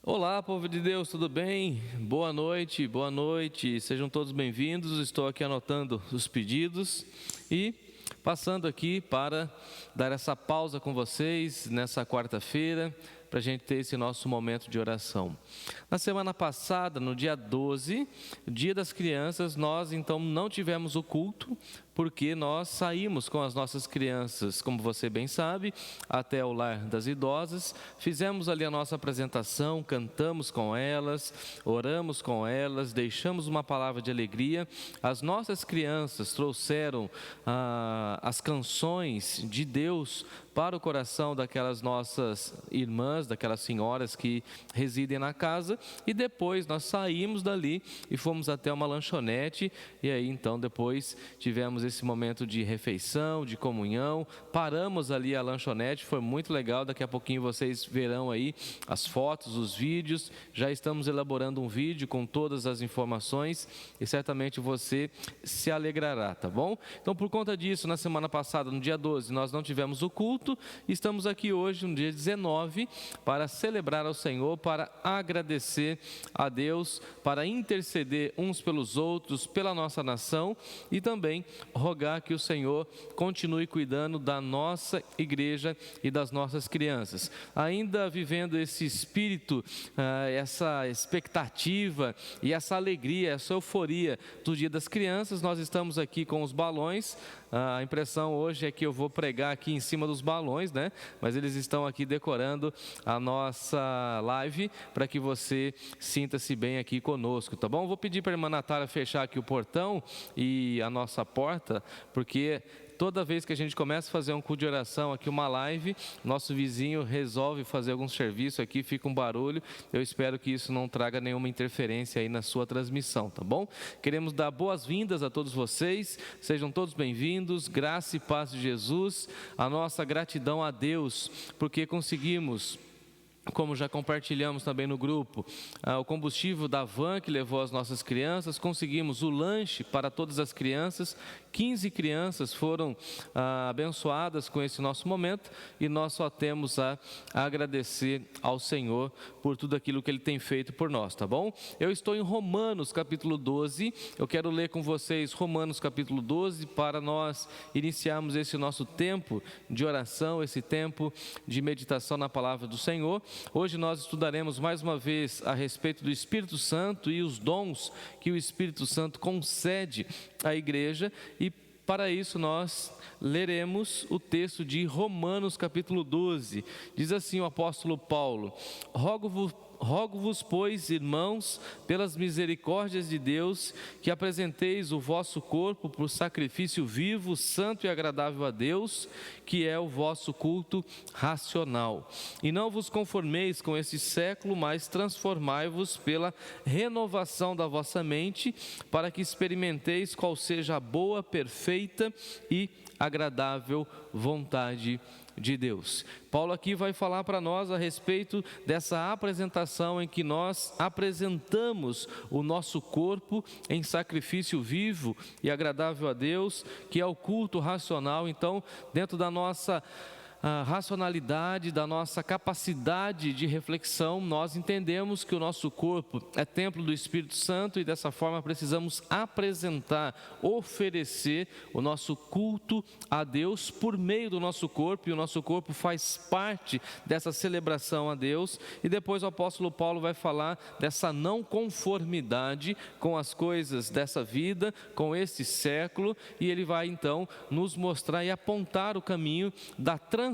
Olá, povo de Deus, tudo bem? Boa noite, sejam todos bem-vindos. Estou aqui anotando os pedidos e passando aqui para dar essa pausa com vocês nessa quarta-feira, para a gente ter esse nosso momento de oração. Na semana passada, no dia 12, dia das crianças, nós então não tivemos o culto, porque nós saímos com as nossas crianças, como você bem sabe, até o lar das idosas, fizemos ali a nossa apresentação, cantamos com elas, oramos com elas, deixamos uma palavra de alegria. As nossas crianças trouxeram as canções de Deus para o coração daquelas nossas irmãs, daquelas senhoras que residem na casa, e depois nós saímos dali e fomos até uma lanchonete, e aí então depois tivemos esse momento de refeição, de comunhão, paramos ali a lanchonete, foi muito legal. Daqui a pouquinho vocês verão aí as fotos, os vídeos, já estamos elaborando um vídeo com todas as informações e certamente você se alegrará, tá bom? Então, por conta disso, na semana passada, no dia 12, nós não tivemos o culto, estamos aqui hoje, no dia 19, para celebrar ao Senhor, para agradecer a Deus, para interceder uns pelos outros, pela nossa nação e também rogar que o Senhor continue cuidando da nossa igreja e das nossas crianças. Ainda vivendo esse espírito, essa expectativa e essa alegria, essa euforia do Dia das Crianças, nós estamos aqui com os balões. A impressão hoje é que eu vou pregar aqui em cima dos balões, né? Mas eles estão aqui decorando a nossa live para que você sinta-se bem aqui conosco, tá bom? Vou pedir para a irmã Natália fechar aqui o portão e a nossa porta, porque toda vez que a gente começa a fazer um culto de oração aqui, uma live, nosso vizinho resolve fazer algum serviço aqui, fica um barulho. Eu espero que isso não traga nenhuma interferência aí na sua transmissão, tá bom? Queremos dar boas-vindas a todos vocês, sejam todos bem-vindos, graça e paz de Jesus. A nossa gratidão a Deus, porque conseguimos, como já compartilhamos também no grupo, o combustível da van que levou as nossas crianças, conseguimos o lanche para todas as crianças, 15 crianças foram abençoadas com esse nosso momento, e nós só temos a agradecer ao Senhor por tudo aquilo que Ele tem feito por nós, tá bom? Eu estou em Romanos capítulo 12, eu quero ler com vocês Romanos capítulo 12, para nós iniciarmos esse nosso tempo de oração, esse tempo de meditação na palavra do Senhor. Hoje nós estudaremos mais uma vez a respeito do Espírito Santo e os dons que o Espírito Santo concede à igreja, e para isso nós leremos o texto de Romanos capítulo 12. Diz assim o apóstolo Paulo: Rogo-vos, pois, irmãos, pelas misericórdias de Deus, que apresenteis o vosso corpo por sacrifício vivo, santo e agradável a Deus, que é o vosso culto racional. E não vos conformeis com este século, mas transformai-vos pela renovação da vossa mente, para que experimenteis qual seja a boa, perfeita e agradável vontade de Deus. Paulo aqui vai falar para nós a respeito dessa apresentação em que nós apresentamos o nosso corpo em sacrifício vivo e agradável a Deus, que é o culto racional. Então, dentro da nossa racionalidade, da nossa capacidade de reflexão, nós entendemos que o nosso corpo é templo do Espírito Santo, e dessa forma precisamos apresentar, oferecer o nosso culto a Deus por meio do nosso corpo, e o nosso corpo faz parte dessa celebração a Deus. E depois o apóstolo Paulo vai falar dessa não conformidade com as coisas dessa vida, com este século, e ele vai então nos mostrar e apontar o caminho da transformação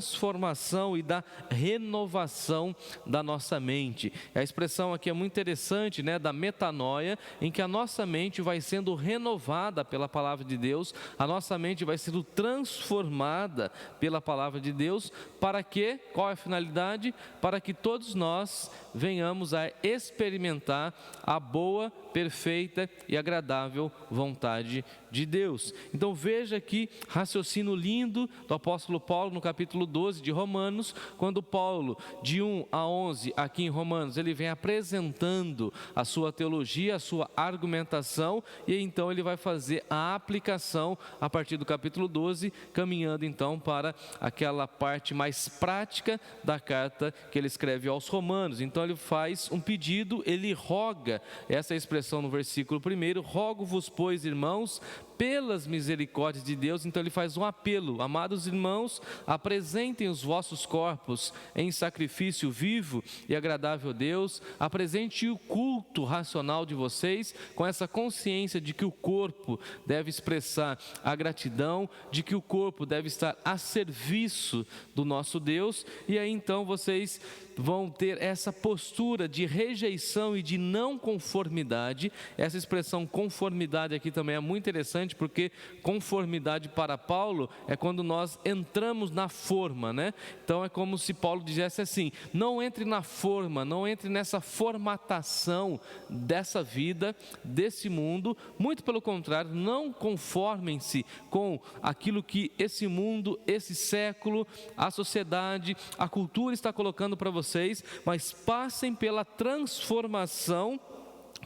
e da renovação da nossa mente. A expressão aqui é muito interessante, né, da metanoia, em que a nossa mente vai sendo renovada pela palavra de Deus, a nossa mente vai sendo transformada pela palavra de Deus. Para quê? Qual é a finalidade? Para que todos nós venhamos a experimentar a boa, perfeita e agradável vontade de Deus. Então veja que raciocínio lindo do apóstolo Paulo no capítulo 12 de Romanos, quando Paulo, de 1 a 11, aqui em Romanos, ele vem apresentando a sua teologia, a sua argumentação, e então ele vai fazer a aplicação a partir do capítulo 12, caminhando então para aquela parte mais prática da carta que ele escreve aos Romanos. Então ele faz um pedido, ele roga, essa expressão no versículo 1, rogo-vos, pois, irmãos, pelas misericórdias de Deus. Então ele faz um apelo: amados irmãos, apresentem os vossos corpos em sacrifício vivo e agradável a Deus, apresente o culto racional de vocês, com essa consciência de que o corpo deve expressar a gratidão, de que o corpo deve estar a serviço do nosso Deus, e aí então vocês vão ter essa postura de rejeição e de não conformidade. Essa expressão conformidade aqui também é muito interessante, porque conformidade para Paulo é quando nós entramos na forma, né? Então é como se Paulo dissesse assim: não entre na forma, não entre nessa formatação dessa vida, desse mundo, muito pelo contrário, não conformem-se com aquilo que esse mundo, esse século, a sociedade, a cultura está colocando para vocês, mas passem pela transformação,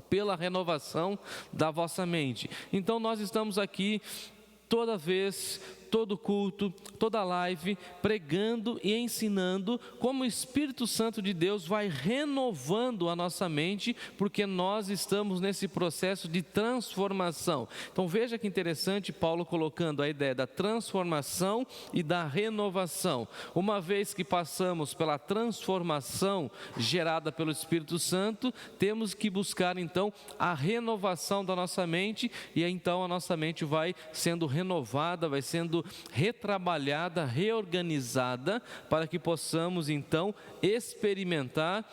pela renovação da vossa mente. Então nós estamos aqui toda vez, todo culto, toda live, pregando e ensinando como o Espírito Santo de Deus vai renovando a nossa mente, porque nós estamos nesse processo de transformação. Então veja que interessante Paulo colocando a ideia da transformação e da renovação. Uma vez que passamos pela transformação gerada pelo Espírito Santo, temos que buscar então a renovação da nossa mente, e então a nossa mente vai sendo renovada, vai sendo retrabalhada, reorganizada, para que possamos então experimentar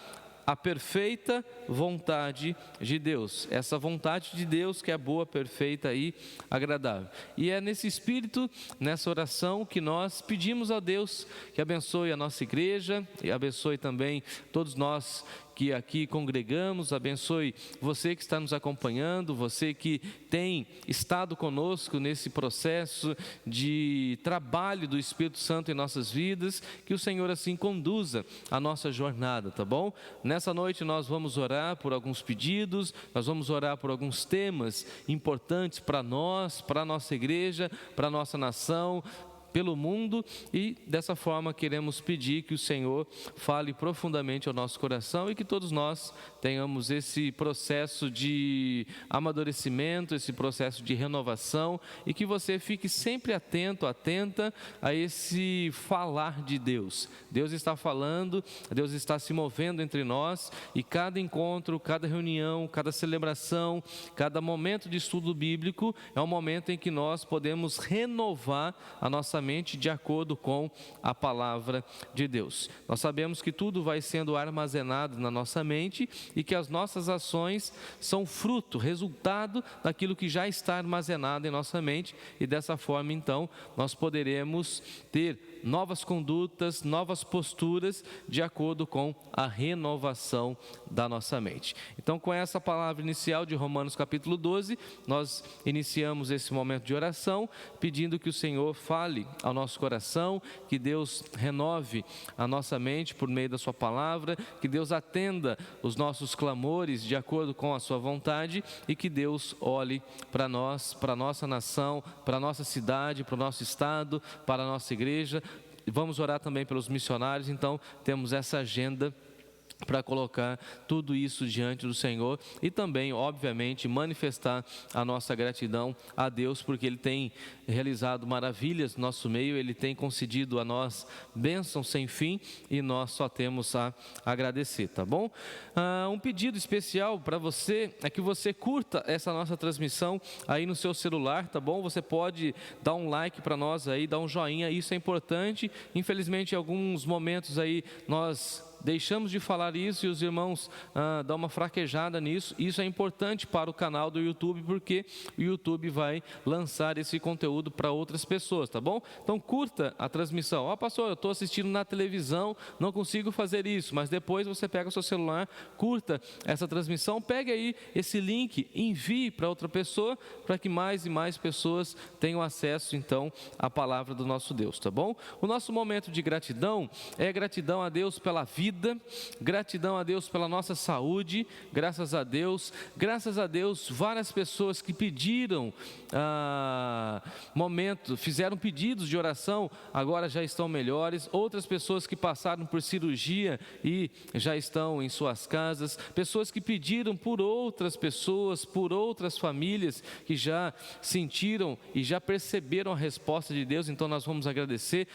a perfeita vontade de Deus, essa vontade de Deus que é boa, perfeita e agradável. E é nesse espírito, nessa oração, que nós pedimos a Deus que abençoe a nossa igreja e abençoe também todos nós que aqui congregamos, abençoe você que está nos acompanhando, você que tem estado conosco nesse processo de trabalho do Espírito Santo em nossas vidas, que o Senhor assim conduza a nossa jornada, tá bom? Nessa noite nós vamos orar por alguns pedidos, nós vamos orar por alguns temas importantes para nós, para a nossa igreja, para a nossa nação, pelo mundo, e dessa forma queremos pedir que o Senhor fale profundamente ao nosso coração e que todos nós tenhamos esse processo de amadurecimento, esse processo de renovação, e que você fique sempre atento, atenta a esse falar de Deus. Deus está falando, Deus está se movendo entre nós, e cada encontro, cada reunião, cada celebração, cada momento de estudo bíblico é um momento em que nós podemos renovar a nossa mente de acordo com a palavra de Deus. Nós sabemos que tudo vai sendo armazenado na nossa mente e que as nossas ações são fruto, resultado daquilo que já está armazenado em nossa mente, e dessa forma então nós poderemos ter novas condutas, novas posturas de acordo com a renovação da nossa mente. Então, com essa palavra inicial de Romanos capítulo 12, nós iniciamos esse momento de oração, pedindo que o Senhor fale ao nosso coração, que Deus renove a nossa mente por meio da sua palavra, que Deus atenda os nossos clamores de acordo com a sua vontade, e que Deus olhe para nós, para a nossa nação, para a nossa cidade, para o nosso estado, para a nossa igreja. Vamos orar também pelos missionários. Então temos essa agenda para colocar tudo isso diante do Senhor, e também, obviamente, manifestar a nossa gratidão a Deus, porque Ele tem realizado maravilhas no nosso meio, Ele tem concedido a nós bênçãos sem fim, e nós só temos a agradecer, tá bom? Um pedido especial para você é que você curta essa nossa transmissão aí no seu celular, tá bom? Você pode dar um like para nós aí, dar um joinha, isso é importante. Infelizmente, em alguns momentos aí nós deixamos de falar isso e os irmãos dão uma fraquejada nisso. Isso é importante para o canal do YouTube, porque o YouTube vai lançar esse conteúdo para outras pessoas, tá bom? Então curta a transmissão. Ó, pastor, eu estou assistindo na televisão, não consigo fazer isso, mas depois você pega o seu celular, curta essa transmissão, pegue aí esse link, envie para outra pessoa, para que mais e mais pessoas tenham acesso então à palavra do nosso Deus, tá bom? O nosso momento de gratidão é gratidão a Deus pela vida, gratidão a Deus pela nossa saúde, graças a Deus, várias pessoas que pediram fizeram pedidos de oração, agora já estão melhores, outras pessoas que passaram por cirurgia e já estão em suas casas, pessoas que pediram por outras pessoas, por outras famílias que já sentiram e já perceberam a resposta de Deus. Então nós vamos agradecer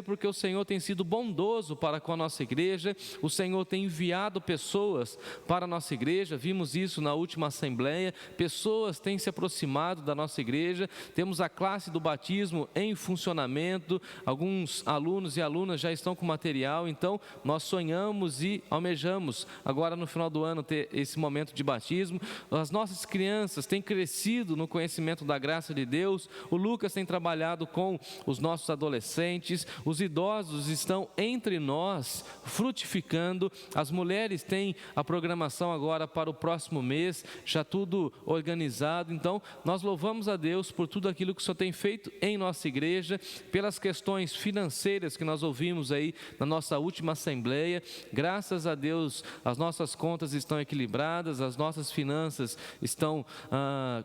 porque o Senhor tem sido bondoso para com a nossa igreja, o Senhor tem enviado pessoas para a nossa igreja, vimos isso na última assembleia, pessoas têm se aproximado da nossa igreja, temos a classe do batismo em funcionamento, alguns alunos e alunas já estão com material, então nós sonhamos e almejamos agora no final do ano ter esse momento de batismo. As nossas crianças têm crescido no conhecimento da graça de Deus, o Lucas tem trabalhado com os nossos adolescentes, os idosos estão entre nós frutificando, as mulheres têm a programação agora para o próximo mês, já tudo organizado. Então nós louvamos a Deus por tudo aquilo que o Senhor tem feito em nossa igreja, pelas questões financeiras que nós ouvimos aí na nossa última assembleia. Graças a Deus as nossas contas estão equilibradas, as nossas finanças estão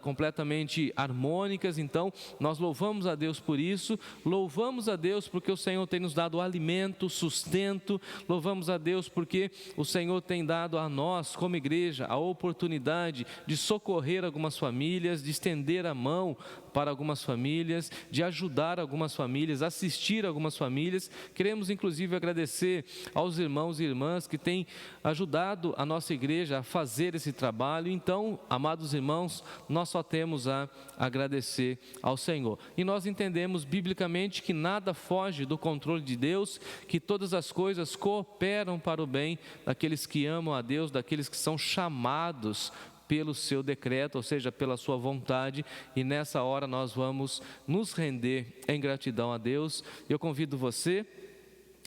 completamente harmônicas, então nós louvamos a Deus por isso, louvamos a Deus porque o Senhor tem nos dado alimento, sustento, louvamos a Deus porque o Senhor tem dado a nós como igreja a oportunidade de socorrer algumas famílias, de estender a mão para algumas famílias, de ajudar algumas famílias, assistir algumas famílias. Queremos inclusive agradecer aos irmãos e irmãs que têm ajudado a nossa igreja a fazer esse trabalho. Então, amados irmãos, nós só temos a agradecer ao Senhor. E nós entendemos biblicamente que nada foge do controle de Deus, que todas as coisas cooperam para o bem daqueles que amam a Deus, daqueles que são chamados pelo seu decreto, ou seja, pela sua vontade, e nessa hora nós vamos nos render em gratidão a Deus. Eu convido você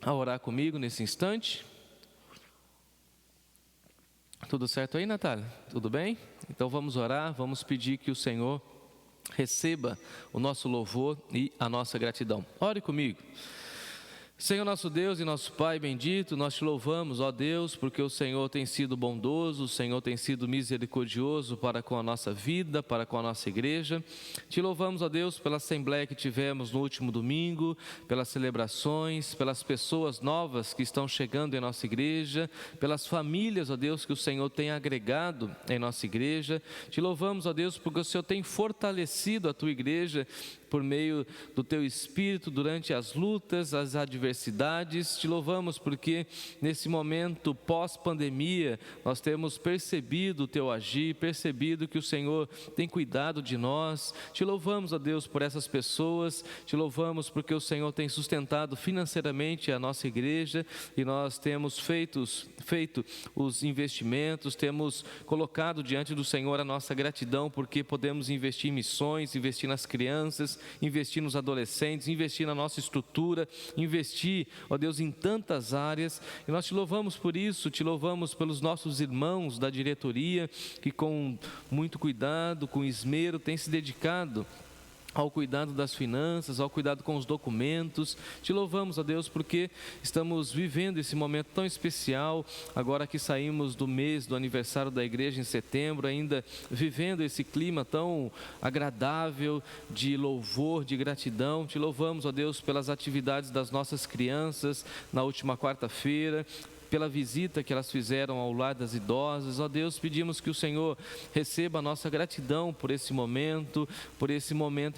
a orar comigo nesse instante. Tudo certo aí, Natália? Tudo bem? Então vamos orar, vamos pedir que o Senhor receba o nosso louvor e a nossa gratidão. Ore comigo. Senhor nosso Deus e nosso Pai bendito, nós te louvamos, ó Deus, porque o Senhor tem sido bondoso, o Senhor tem sido misericordioso para com a nossa vida, para com a nossa igreja. Te louvamos, ó Deus, pela assembleia que tivemos no último domingo, pelas celebrações, pelas pessoas novas que estão chegando em nossa igreja, pelas famílias, ó Deus, que o Senhor tem agregado em nossa igreja. Te louvamos, ó Deus, porque o Senhor tem fortalecido a tua igreja por meio do teu Espírito durante as lutas, as adversidades. Te louvamos porque nesse momento pós-pandemia nós temos percebido o teu agir, percebido que o Senhor tem cuidado de nós. Te louvamos, ó Deus, por essas pessoas, te louvamos porque o Senhor tem sustentado financeiramente a nossa igreja e nós temos feito os investimentos, temos colocado diante do Senhor a nossa gratidão porque podemos investir em missões, investir nas crianças, investir nos adolescentes, investir na nossa estrutura, investir, ó Deus, em tantas áreas, e nós te louvamos por isso, te louvamos pelos nossos irmãos da diretoria, que com muito cuidado, com esmero, têm se dedicado ao cuidado das finanças, ao cuidado com os documentos. Te louvamos, ó Deus, porque estamos vivendo esse momento tão especial, agora que saímos do mês do aniversário da igreja em setembro, ainda vivendo esse clima tão agradável de louvor, de gratidão. Te louvamos, ó Deus, pelas atividades das nossas crianças na última quarta-feira, pela visita que elas fizeram ao lar das idosas. Ó Deus, pedimos que o Senhor receba a nossa gratidão por esse momento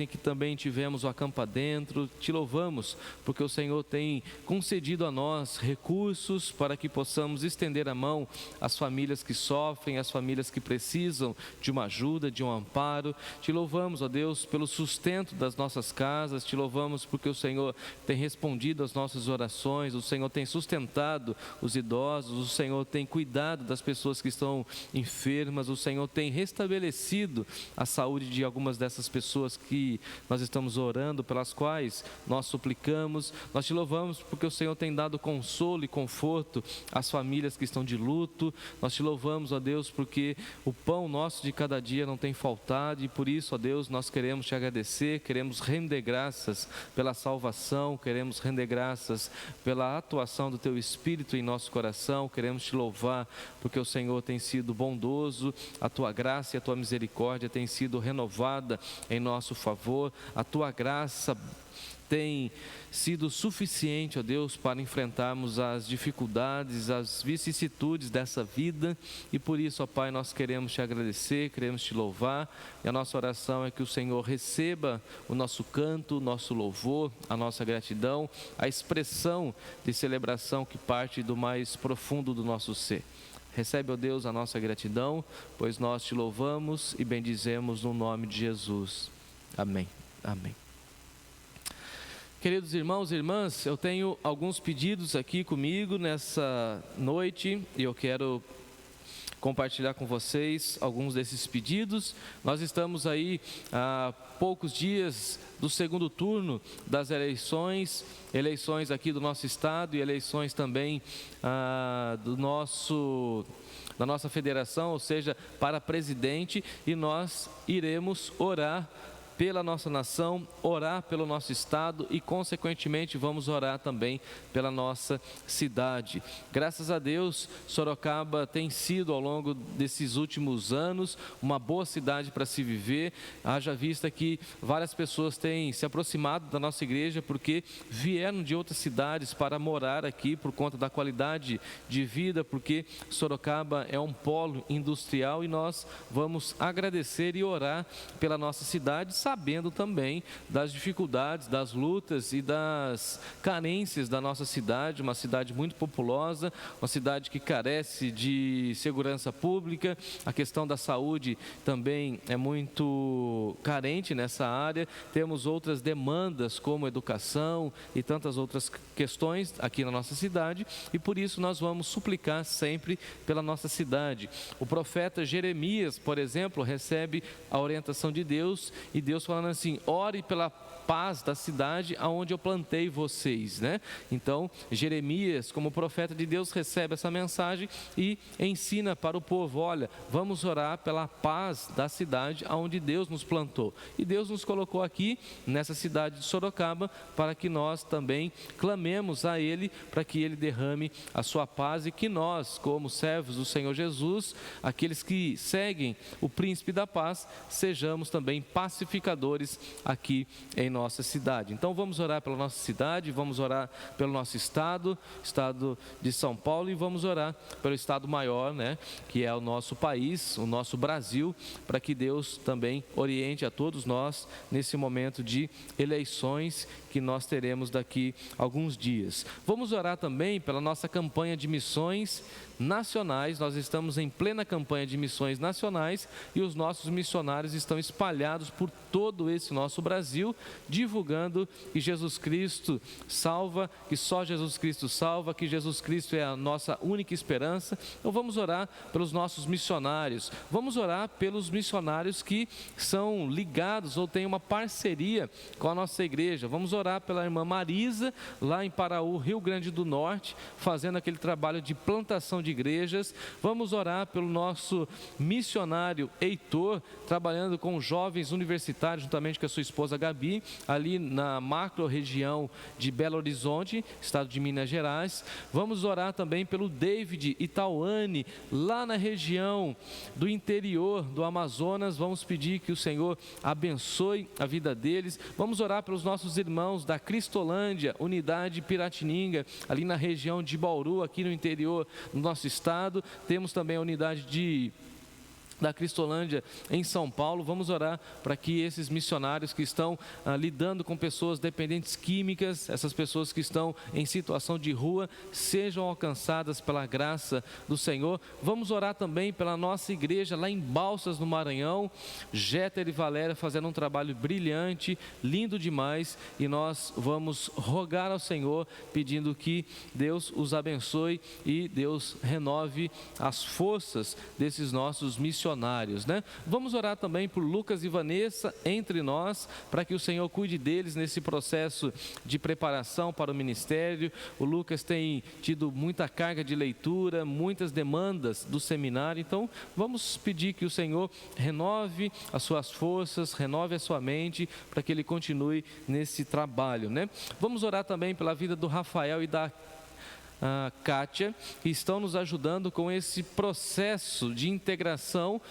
em que também tivemos o Acampa Dentro. Te louvamos porque o Senhor tem concedido a nós recursos para que possamos estender a mão às famílias que sofrem, às famílias que precisam de uma ajuda, de um amparo. Te louvamos, ó Deus, pelo sustento das nossas casas. Te louvamos porque o Senhor tem respondido às nossas orações, o Senhor tem sustentado os idosos, o Senhor tem cuidado das pessoas que estão enfermas, o Senhor tem restabelecido a saúde de algumas dessas pessoas que nós estamos orando, pelas quais nós suplicamos. Nós te louvamos porque o Senhor tem dado consolo e conforto às famílias que estão de luto. Nós te louvamos, ó Deus, porque o pão nosso de cada dia não tem faltado, e por isso, ó Deus, nós queremos te agradecer, queremos render graças pela salvação, queremos render graças pela atuação do teu Espírito em nosso coração, queremos te louvar porque o Senhor tem sido bondoso, a tua graça e a tua misericórdia tem sido renovada em nosso favor, a tua graça tem sido suficiente, ó Deus, para enfrentarmos as dificuldades, as vicissitudes dessa vida, e por isso, ó Pai, nós queremos te agradecer, queremos te louvar, e a nossa oração é que o Senhor receba o nosso canto, o nosso louvor, a nossa gratidão, a expressão de celebração que parte do mais profundo do nosso ser. Recebe, ó Deus, a nossa gratidão, pois nós te louvamos e bendizemos no nome de Jesus. Amém. Amém. Queridos irmãos e irmãs, eu tenho alguns pedidos aqui comigo nessa noite e eu quero compartilhar com vocês alguns desses pedidos. Nós estamos aí há poucos dias do segundo turno das eleições aqui do nosso estado e eleições também da nossa federação, ou seja, para presidente, e nós iremos orar pela nossa nação, orar pelo nosso estado e, consequentemente, vamos orar também pela nossa cidade. Graças a Deus, Sorocaba tem sido, ao longo desses últimos anos, uma boa cidade para se viver. Haja vista que várias pessoas têm se aproximado da nossa igreja porque vieram de outras cidades para morar aqui por conta da qualidade de vida, porque Sorocaba é um polo industrial e nós vamos agradecer e orar pela nossa cidade, sabendo também das dificuldades, das lutas e das carências da nossa cidade, uma cidade muito populosa, uma cidade que carece de segurança pública, a questão da saúde também é muito carente nessa área, temos outras demandas como educação e tantas outras questões aqui na nossa cidade, e por isso nós vamos suplicar sempre pela nossa cidade. O profeta Jeremias, por exemplo, recebe a orientação de Deus, e Deus falando assim: ore pela paz da cidade aonde eu plantei vocês, né? Então, Jeremias, como profeta de Deus, recebe essa mensagem e ensina para o povo: olha, vamos orar pela paz da cidade aonde Deus nos plantou. E Deus nos colocou aqui, nessa cidade de Sorocaba, para que nós também clamemos a Ele, para que Ele derrame a sua paz e que nós, como servos do Senhor Jesus, aqueles que seguem o Príncipe da Paz, sejamos também pacificadores aqui em nossa cidade. Então vamos orar pela nossa cidade, vamos orar pelo nosso estado de São Paulo, e vamos orar pelo estado maior, né, que é o nosso país, o nosso Brasil, para que Deus também oriente a todos nós nesse momento de eleições que nós teremos daqui a alguns dias. Vamos orar também pela nossa campanha de missões nacionais. Nós estamos em plena campanha de missões nacionais e os nossos missionários estão espalhados por todo esse nosso Brasil, divulgando que Jesus Cristo salva, que só Jesus Cristo salva, que Jesus Cristo é a nossa única esperança. Então vamos orar pelos nossos missionários, vamos orar pelos missionários que são ligados ou têm uma parceria com a nossa igreja. Vamos orar pela irmã Marisa, lá em Paraú, Rio Grande do Norte, fazendo aquele trabalho de plantação de igrejas. Vamos orar pelo nosso missionário Heitor, trabalhando com jovens universitários universitário, juntamente com a sua esposa Gabi, ali na macro-região de Belo Horizonte, estado de Minas Gerais. Vamos orar também pelo David e Tauane, lá na região do interior do Amazonas. Vamos pedir que o Senhor abençoe a vida deles. Vamos orar pelos nossos irmãos da Cristolândia, unidade Piratininga, ali na região de Bauru, aqui no interior do nosso estado. Temos também a unidade da Cristolândia em São Paulo. Vamos orar para que esses missionários que estão lidando com pessoas dependentes químicas, essas pessoas que estão em situação de rua, sejam alcançadas pela graça do Senhor. Vamos orar também pela nossa igreja lá em Balsas, no Maranhão. Jéter e Valéria fazendo um trabalho brilhante, lindo demais, e nós vamos rogar ao Senhor, pedindo que Deus os abençoe e Deus renove as forças desses nossos missionários, né? Vamos orar também por Lucas e Vanessa entre nós, para que o Senhor cuide deles nesse processo de preparação para o ministério. O Lucas tem tido muita carga de leitura, muitas demandas do seminário, então vamos pedir que o Senhor renove as suas forças, renove a sua mente, para que ele continue nesse trabalho, né? Vamos orar também pela vida do Rafael e da Kátia, que estão nos ajudando com esse processo de integração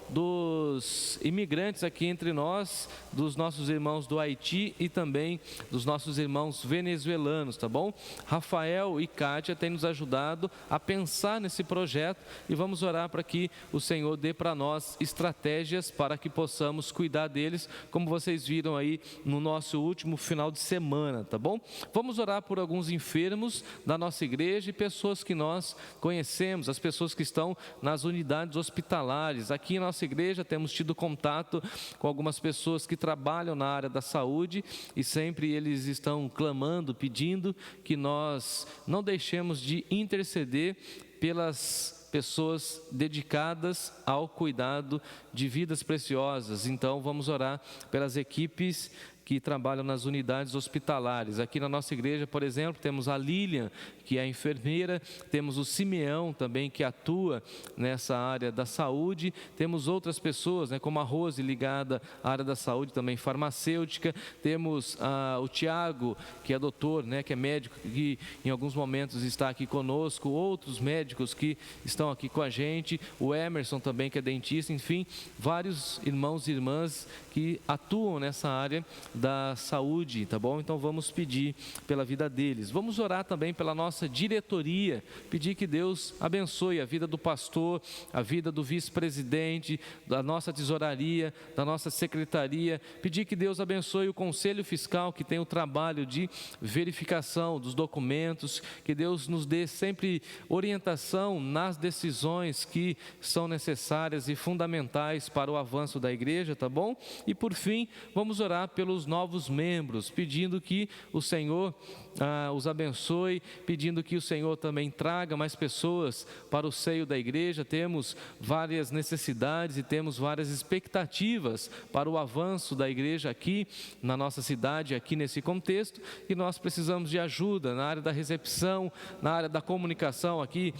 dos imigrantes aqui entre nós, dos nossos irmãos do Haiti e também dos nossos irmãos venezuelanos, tá bom? Rafael e Kátia têm nos ajudado a pensar nesse projeto, e vamos orar para que o Senhor dê para nós estratégias para que possamos cuidar deles, como vocês viram aí no nosso último final de semana, tá bom? Vamos orar por alguns enfermos da nossa igreja e pessoas que nós conhecemos, as pessoas que estão nas unidades hospitalares. Aqui em nossa igreja temos tido contato com algumas pessoas que trabalham na área da saúde, e sempre eles estão clamando, pedindo que nós não deixemos de interceder pelas pessoas dedicadas ao cuidado de vidas preciosas. Então vamos orar pelas equipes que trabalham nas unidades hospitalares. Aqui na nossa igreja, por exemplo, temos a Lilian, que é enfermeira, temos o Simeão também, que atua nessa área da saúde, temos outras pessoas, né, como a Rose, ligada à área da saúde, também farmacêutica, temos o Tiago, que é doutor, né, que é médico, que em alguns momentos está aqui conosco, outros médicos que estão aqui com a gente, o Emerson também, que é dentista, enfim, vários irmãos e irmãs que atuam nessa área da saúde, tá bom? Então vamos pedir pela vida deles. Vamos orar também pela nossa diretoria, pedir que Deus abençoe a vida do pastor, a vida do vice-presidente, da nossa tesouraria, da nossa secretaria, pedir que Deus abençoe o conselho fiscal, que tem o trabalho de verificação dos documentos, que Deus nos dê sempre orientação nas decisões que são necessárias e fundamentais para o avanço da igreja, tá bom? E por fim, vamos orar pelos novos membros, pedindo que o Senhor os abençoe, pedindo que o Senhor também traga mais pessoas para o seio da igreja. Temos várias necessidades e temos várias expectativas para o avanço da igreja aqui na nossa cidade, aqui nesse contexto, e nós precisamos de ajuda na área da recepção, na área da comunicação aqui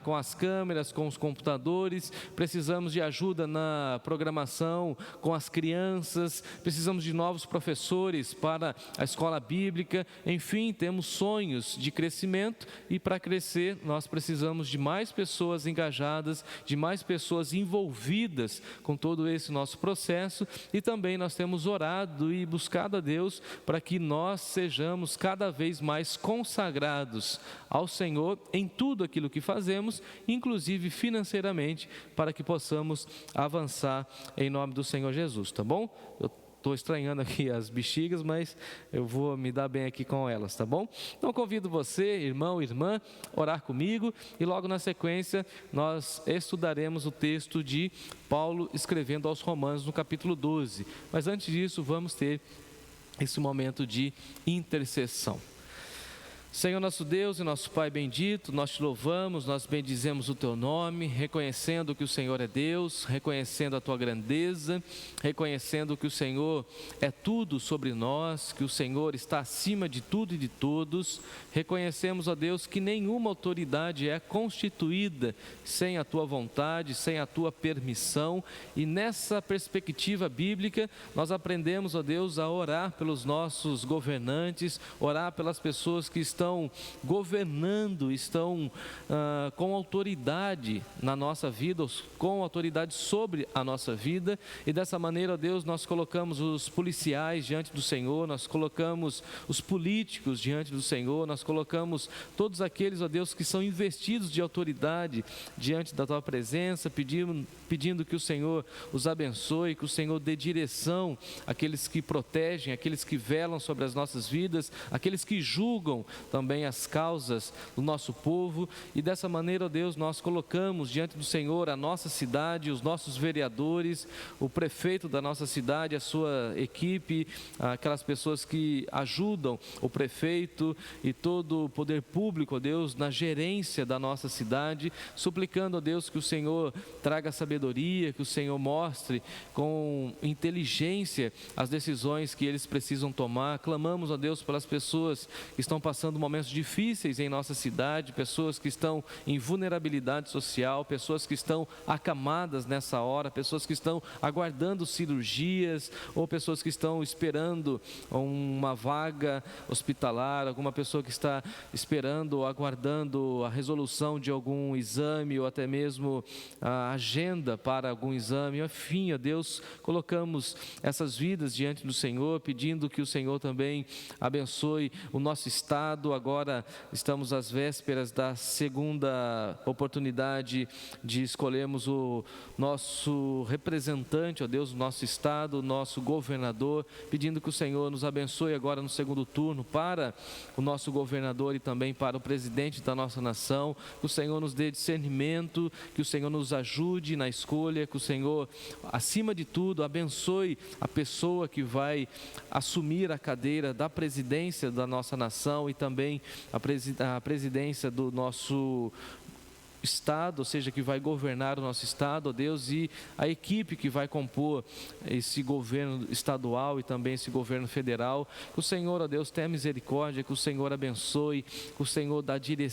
com as câmeras, com os computadores, precisamos de ajuda na programação com as crianças, precisamos de novos professores para a escola bíblica, enfim, temos sonhos de crescimento, e para crescer nós precisamos de mais pessoas engajadas, de mais pessoas envolvidas com todo esse nosso processo, e também nós temos orado e buscado a Deus para que nós sejamos cada vez mais consagrados ao Senhor em tudo aquilo que fazemos, inclusive financeiramente, para que possamos avançar em nome do Senhor Jesus, tá bom? Eu estou estranhando aqui as bexigas, mas eu vou me dar bem aqui com elas, tá bom? Então convido você, irmão, irmã, a orar comigo, e logo na sequência nós estudaremos o texto de Paulo escrevendo aos Romanos no capítulo 12. Mas antes disso, vamos ter esse momento de intercessão. Senhor nosso Deus e nosso Pai bendito, nós te louvamos, nós bendizemos o teu nome, reconhecendo que o Senhor é Deus, reconhecendo a tua grandeza, reconhecendo que o Senhor é tudo sobre nós, que o Senhor está acima de tudo e de todos. Reconhecemos, ó Deus, que nenhuma autoridade é constituída sem a tua vontade, sem a tua permissão, e nessa perspectiva bíblica, nós aprendemos, ó Deus, a orar pelos nossos governantes, orar pelas pessoas que estão governando, estão com autoridade na nossa vida, com autoridade sobre a nossa vida, e dessa maneira, ó Deus, nós colocamos os policiais diante do Senhor, nós colocamos os políticos diante do Senhor, nós colocamos todos aqueles, ó Deus, que são investidos de autoridade diante da tua presença, pedindo que o Senhor os abençoe, que o Senhor dê direção àqueles que protegem, àqueles que velam sobre as nossas vidas, àqueles que julgam também as causas do nosso povo, e dessa maneira, ó Deus, nós colocamos diante do Senhor a nossa cidade, os nossos vereadores, o prefeito da nossa cidade, a sua equipe, aquelas pessoas que ajudam o prefeito e todo o poder público, ó Deus, na gerência da nossa cidade, suplicando, ó Deus, que o Senhor traga sabedoria, que o Senhor mostre com inteligência as decisões que eles precisam tomar. Clamamos, ó Deus, pelas pessoas que estão passando momentos difíceis em nossa cidade, pessoas que estão em vulnerabilidade social, pessoas que estão acamadas nessa hora, pessoas que estão aguardando cirurgias, ou pessoas que estão esperando uma vaga hospitalar, alguma pessoa que está esperando ou aguardando a resolução de algum exame, ou até mesmo a agenda para algum exame. Enfim, ó Deus, colocamos essas vidas diante do Senhor, pedindo que o Senhor também abençoe o nosso estado. Agora estamos às vésperas da segunda oportunidade de escolhermos o nosso representante, ó Deus, do nosso estado, o nosso governador, pedindo que o Senhor nos abençoe agora no segundo turno para o nosso governador e também para o presidente da nossa nação, que o Senhor nos dê discernimento, que o Senhor nos ajude na escolha, que o Senhor, acima de tudo, abençoe a pessoa que vai assumir a cadeira da presidência da nossa nação e também a presidência do nosso estado, ou seja, que vai governar o nosso estado, ó Deus, e a equipe que vai compor esse governo estadual e também esse governo federal. Que o Senhor, ó Deus, tenha misericórdia, que o Senhor abençoe, que o Senhor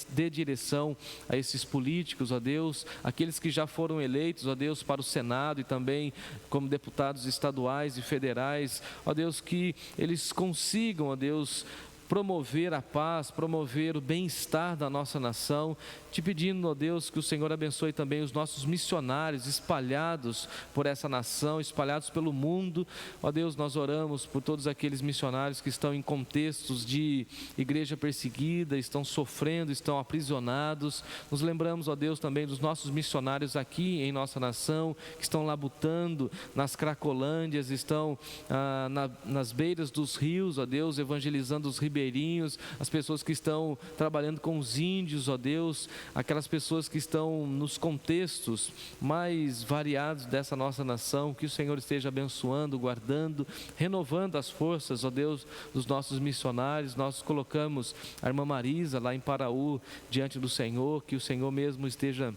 dê direção a esses políticos, ó Deus, aqueles que já foram eleitos, ó Deus, para o Senado e também como deputados estaduais e federais, ó Deus, que eles consigam, ó Deus, promover a paz, promover o bem-estar da nossa nação, te pedindo, ó Deus, que o Senhor abençoe também os nossos missionários espalhados por essa nação, espalhados pelo mundo. Ó Deus, nós oramos por todos aqueles missionários que estão em contextos de igreja perseguida, estão sofrendo, estão aprisionados. Nos lembramos, ó Deus, também dos nossos missionários aqui em nossa nação, que estão labutando nas cracolândias, estão nas beiras dos rios, ó Deus, evangelizando os ribeirinhos, as pessoas que estão trabalhando com os índios, ó Deus, aquelas pessoas que estão nos contextos mais variados dessa nossa nação. Que o Senhor esteja abençoando, guardando, renovando as forças, ó Deus, dos nossos missionários. Nós colocamos a irmã Marisa lá em Paraú diante do Senhor, que o Senhor mesmo esteja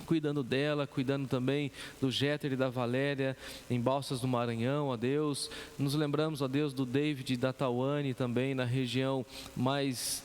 cuidando dela, cuidando também do Jéter e da Valéria em Balsas do Maranhão, ó Deus. Nos lembramos, ó Deus, do David e da Tawane também na região mais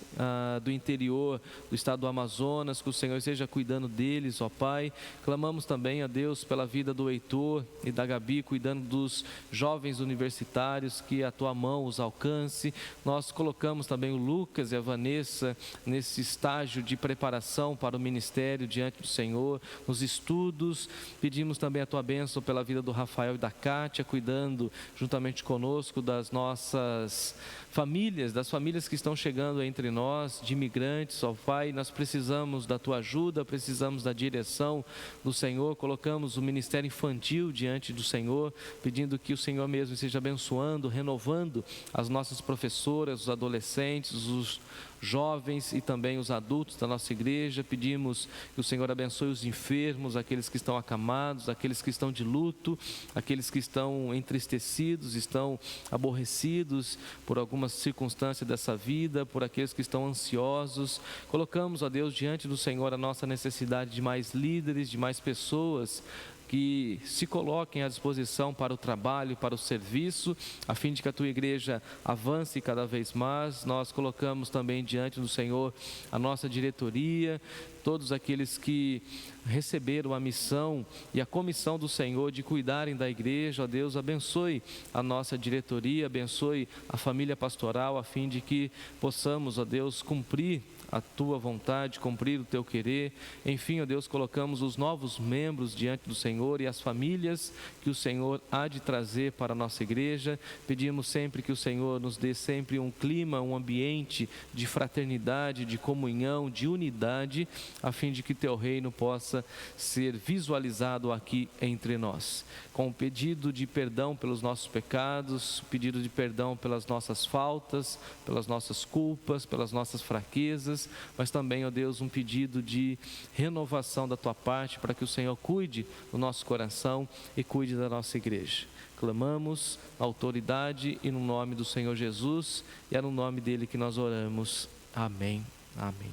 do interior do estado do Amazonas, que o Senhor esteja cuidando deles, ó Pai. Clamamos também, ó Deus, pela vida do Heitor e da Gabi, cuidando dos jovens universitários, que a tua mão os alcance. Nós colocamos também o Lucas e a Vanessa nesse estágio de preparação para o ministério diante do Senhor, nos estudos. Pedimos também a tua bênção pela vida do Rafael e da Kátia, cuidando juntamente conosco das nossas famílias, das famílias que estão chegando entre nós, de imigrantes, ó Pai. Nós precisamos da tua ajuda, precisamos da direção do Senhor. Colocamos o ministério infantil diante do Senhor, pedindo que o Senhor mesmo esteja abençoando, renovando as nossas professoras, os adolescentes, jovens e também os adultos da nossa igreja. Pedimos que o Senhor abençoe os enfermos, aqueles que estão acamados, aqueles que estão de luto, aqueles que estão entristecidos, estão aborrecidos por alguma circunstância dessa vida, por aqueles que estão ansiosos. Colocamos, ó Deus, diante do Senhor a nossa necessidade de mais líderes, de mais pessoas que se coloquem à disposição para o trabalho, para o serviço, a fim de que a tua igreja avance cada vez mais. Nós colocamos também diante do Senhor a nossa diretoria, todos aqueles que receberam a missão e a comissão do Senhor de cuidarem da igreja. Ó Deus, abençoe a nossa diretoria, abençoe a família pastoral, a fim de que possamos, ó Deus, cumprir a tua vontade, cumprir o teu querer. Enfim, ó Deus, colocamos os novos membros diante do Senhor e as famílias que o Senhor há de trazer para a nossa igreja. Pedimos sempre que o Senhor nos dê sempre um clima, um ambiente de fraternidade, de comunhão, de unidade, a fim de que teu reino possa ser visualizado aqui entre nós. Com o pedido de perdão pelos nossos pecados, pedido de perdão pelas nossas faltas, pelas nossas culpas, pelas nossas fraquezas, mas também, ó Deus, um pedido de renovação da tua parte, para que o Senhor cuide do nosso coração e cuide da nossa igreja. Clamamos na autoridade e no nome do Senhor Jesus, e é no nome dele que nós oramos. Amém. Amém.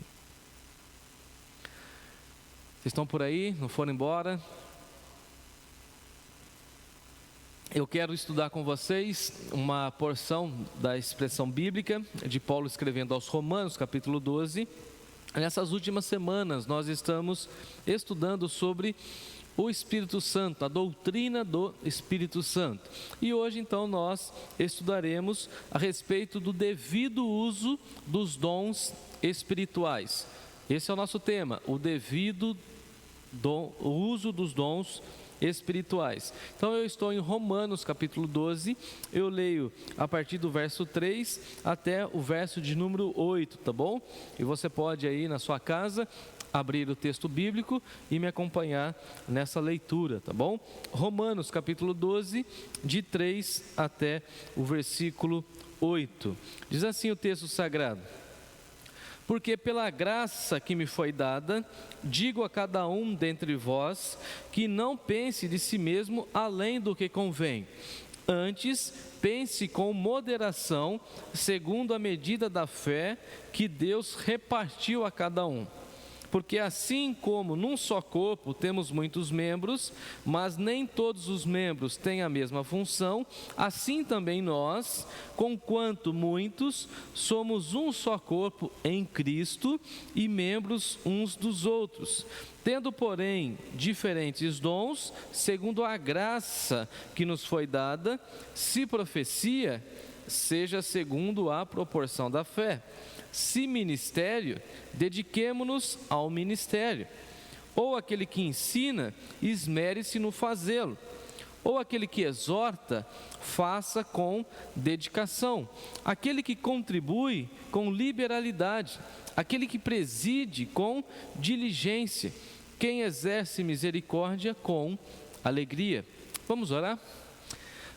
Vocês estão por aí? Não foram embora? Eu quero estudar com vocês uma porção da expressão bíblica de Paulo escrevendo aos Romanos, capítulo 12. Nessas últimas semanas nós estamos estudando sobre o Espírito Santo, a doutrina do Espírito Santo. E hoje então nós estudaremos a respeito do devido uso dos dons espirituais. Esse é o nosso tema, o devido uso dos dons espirituais. Então eu estou em Romanos capítulo 12, eu leio a partir do verso 3 até o verso de número 8, tá bom? E você pode aí na sua casa abrir o texto bíblico e me acompanhar nessa leitura, tá bom? Romanos capítulo 12, de 3 até o versículo 8. Diz assim o texto sagrado: porque pela graça que me foi dada, digo a cada um dentre vós, que não pense de si mesmo além do que convém. Antes, pense com moderação, segundo a medida da fé que Deus repartiu a cada um. Porque assim como num só corpo temos muitos membros, mas nem todos os membros têm a mesma função, assim também nós, conquanto muitos, somos um só corpo em Cristo e membros uns dos outros. Tendo, porém, diferentes dons, segundo a graça que nos foi dada, se profecia, seja segundo a proporção da fé. Se ministério, dediquemo-nos ao ministério. Ou aquele que ensina, esmere-se no fazê-lo. Ou aquele que exorta, faça com dedicação. Aquele que contribui, com liberalidade. Aquele que preside, com diligência. Quem exerce misericórdia, com alegria. Vamos orar?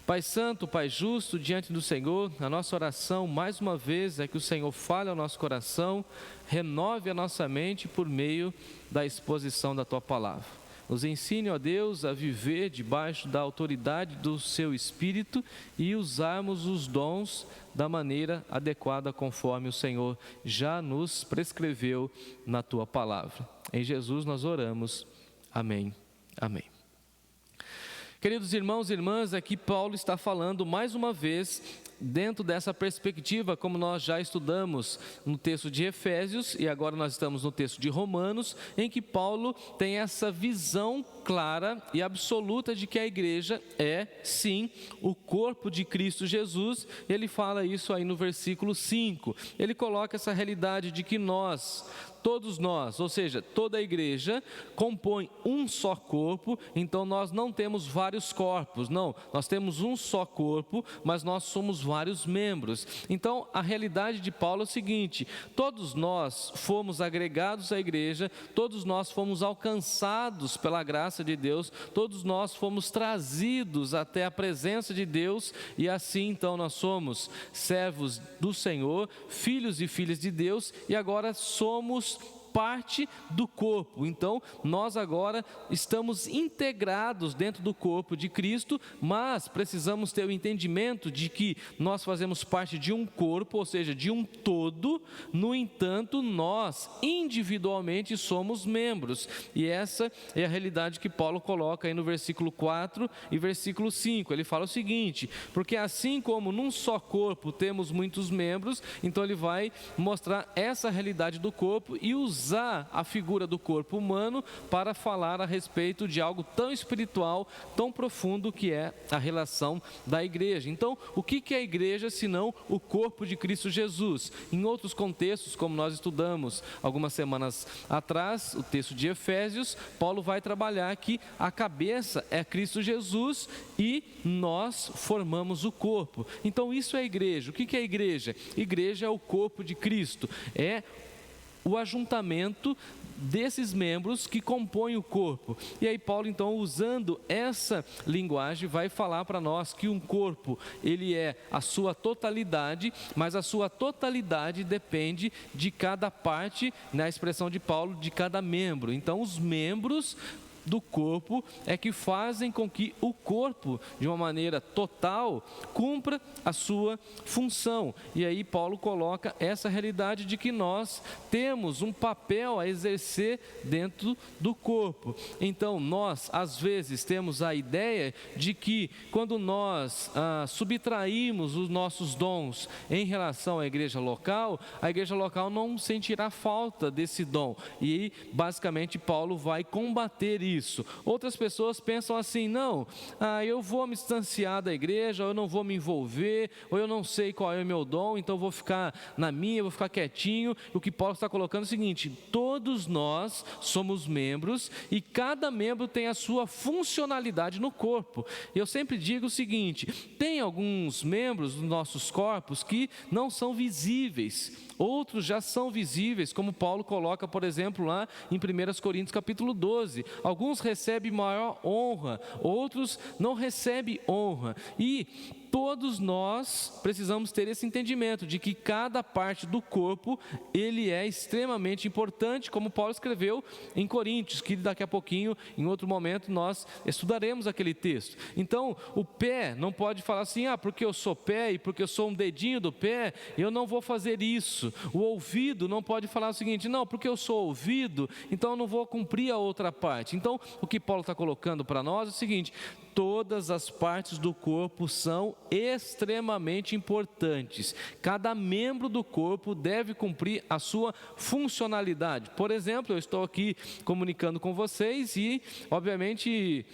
Pai santo, Pai justo, diante do Senhor, a nossa oração mais uma vez é que o Senhor fale ao nosso coração, renove a nossa mente por meio da exposição da Tua Palavra. Nos ensine, ó Deus, a viver debaixo da autoridade do Seu Espírito e usarmos os dons da maneira adequada conforme o Senhor já nos prescreveu na Tua Palavra. Em Jesus nós oramos. Amém. Amém. Queridos irmãos e irmãs, aqui Paulo está falando mais uma vez dentro dessa perspectiva, como nós já estudamos no texto de Efésios e agora nós estamos no texto de Romanos, em que Paulo tem essa visão clara e absoluta de que a igreja é, sim, o corpo de Cristo Jesus. Ele fala isso aí no versículo 5. Ele coloca essa realidade de que todos nós, ou seja, toda a igreja compõe um só corpo. Então nós não temos vários corpos, não, nós temos um só corpo, mas nós somos vários membros. Então, a realidade de Paulo é o seguinte: todos nós fomos agregados à igreja, todos nós fomos alcançados pela graça de Deus, todos nós fomos trazidos até a presença de Deus, e assim então nós somos servos do Senhor, filhos e filhas de Deus, e agora somos parte do corpo. Então, nós agora estamos integrados dentro do corpo de Cristo, mas precisamos ter o entendimento de que nós fazemos parte de um corpo, ou seja, de um todo. No entanto, nós individualmente somos membros, e essa é a realidade que Paulo coloca aí no versículo 4 e versículo 5. Ele fala o seguinte: porque assim como num só corpo temos muitos membros, então ele vai mostrar essa realidade do corpo e usar a figura do corpo humano para falar a respeito de algo tão espiritual, tão profundo, que é a relação da igreja. Então, o que é a igreja senão o corpo de Cristo Jesus? Em outros contextos, como nós estudamos algumas semanas atrás, o texto de Efésios, Paulo vai trabalhar que a cabeça é Cristo Jesus e nós formamos o corpo. Então, isso é a igreja. O que é a igreja? Igreja é o corpo de Cristo, é o ajuntamento desses membros que compõem o corpo. E aí Paulo, então, usando essa linguagem, vai falar para nós que um corpo, ele é a sua totalidade, mas a sua totalidade depende de cada parte, na expressão de Paulo, de cada membro. Então, os membros do corpo é que fazem com que o corpo, de uma maneira total, cumpra a sua função. E aí Paulo coloca essa realidade de que nós temos um papel a exercer dentro do corpo. Então, nós, às vezes, temos a ideia de que quando nós subtraímos os nossos dons em relação à igreja local, a igreja local não sentirá falta desse dom. E, basicamente, Paulo vai combater isso. Outras pessoas pensam assim: não, eu vou me distanciar da igreja, ou eu não vou me envolver, ou eu não sei qual é o meu dom, então eu vou ficar na minha, vou ficar quietinho. O que Paulo está colocando é o seguinte: todos nós somos membros e cada membro tem a sua funcionalidade no corpo. Eu sempre digo o seguinte: tem alguns membros dos nossos corpos que não são visíveis, outros já são visíveis, como Paulo coloca, por exemplo, lá em 1 Coríntios capítulo 12. Alguns recebem maior honra, outros não recebem honra. E todos nós precisamos ter esse entendimento de que cada parte do corpo, ele é extremamente importante, como Paulo escreveu em Coríntios, que daqui a pouquinho, em outro momento, nós estudaremos aquele texto. Então, o pé não pode falar assim: porque eu sou pé e porque eu sou um dedinho do pé, eu não vou fazer isso. O ouvido não pode falar o seguinte: não, porque eu sou ouvido, então eu não vou cumprir a outra parte. Então, o que Paulo está colocando para nós é o seguinte: todas as partes do corpo são extremamente importantes. Cada membro do corpo deve cumprir a sua funcionalidade. Por exemplo, eu estou aqui comunicando com vocês e, obviamente,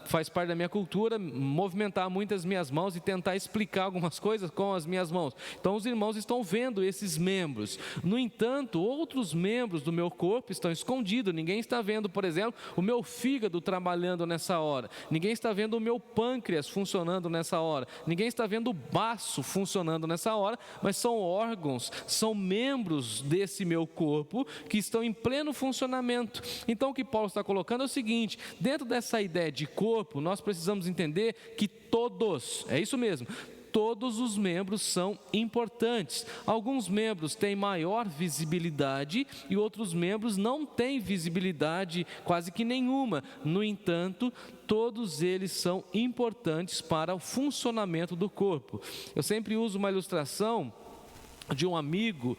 faz parte da minha cultura movimentar muitas minhas mãos e tentar explicar algumas coisas com as minhas mãos. Então, os irmãos estão vendo esses membros. No entanto, outros membros do meu corpo estão escondidos. Ninguém está vendo, por exemplo, o meu fígado trabalhando nessa hora. Ninguém está vendo o meu pâncreas funcionando nessa hora. Ninguém está vendo o baço funcionando nessa hora, mas são órgãos, são membros desse meu corpo que estão em pleno funcionamento. Então, o que Paulo está colocando é o seguinte: dentro dessa ideia de corpo, nós precisamos entender que todos, é isso mesmo, todos os membros são importantes. Alguns membros têm maior visibilidade e outros membros não têm visibilidade quase que nenhuma. No entanto, todos eles são importantes para o funcionamento do corpo. Eu sempre uso uma ilustração de um amigo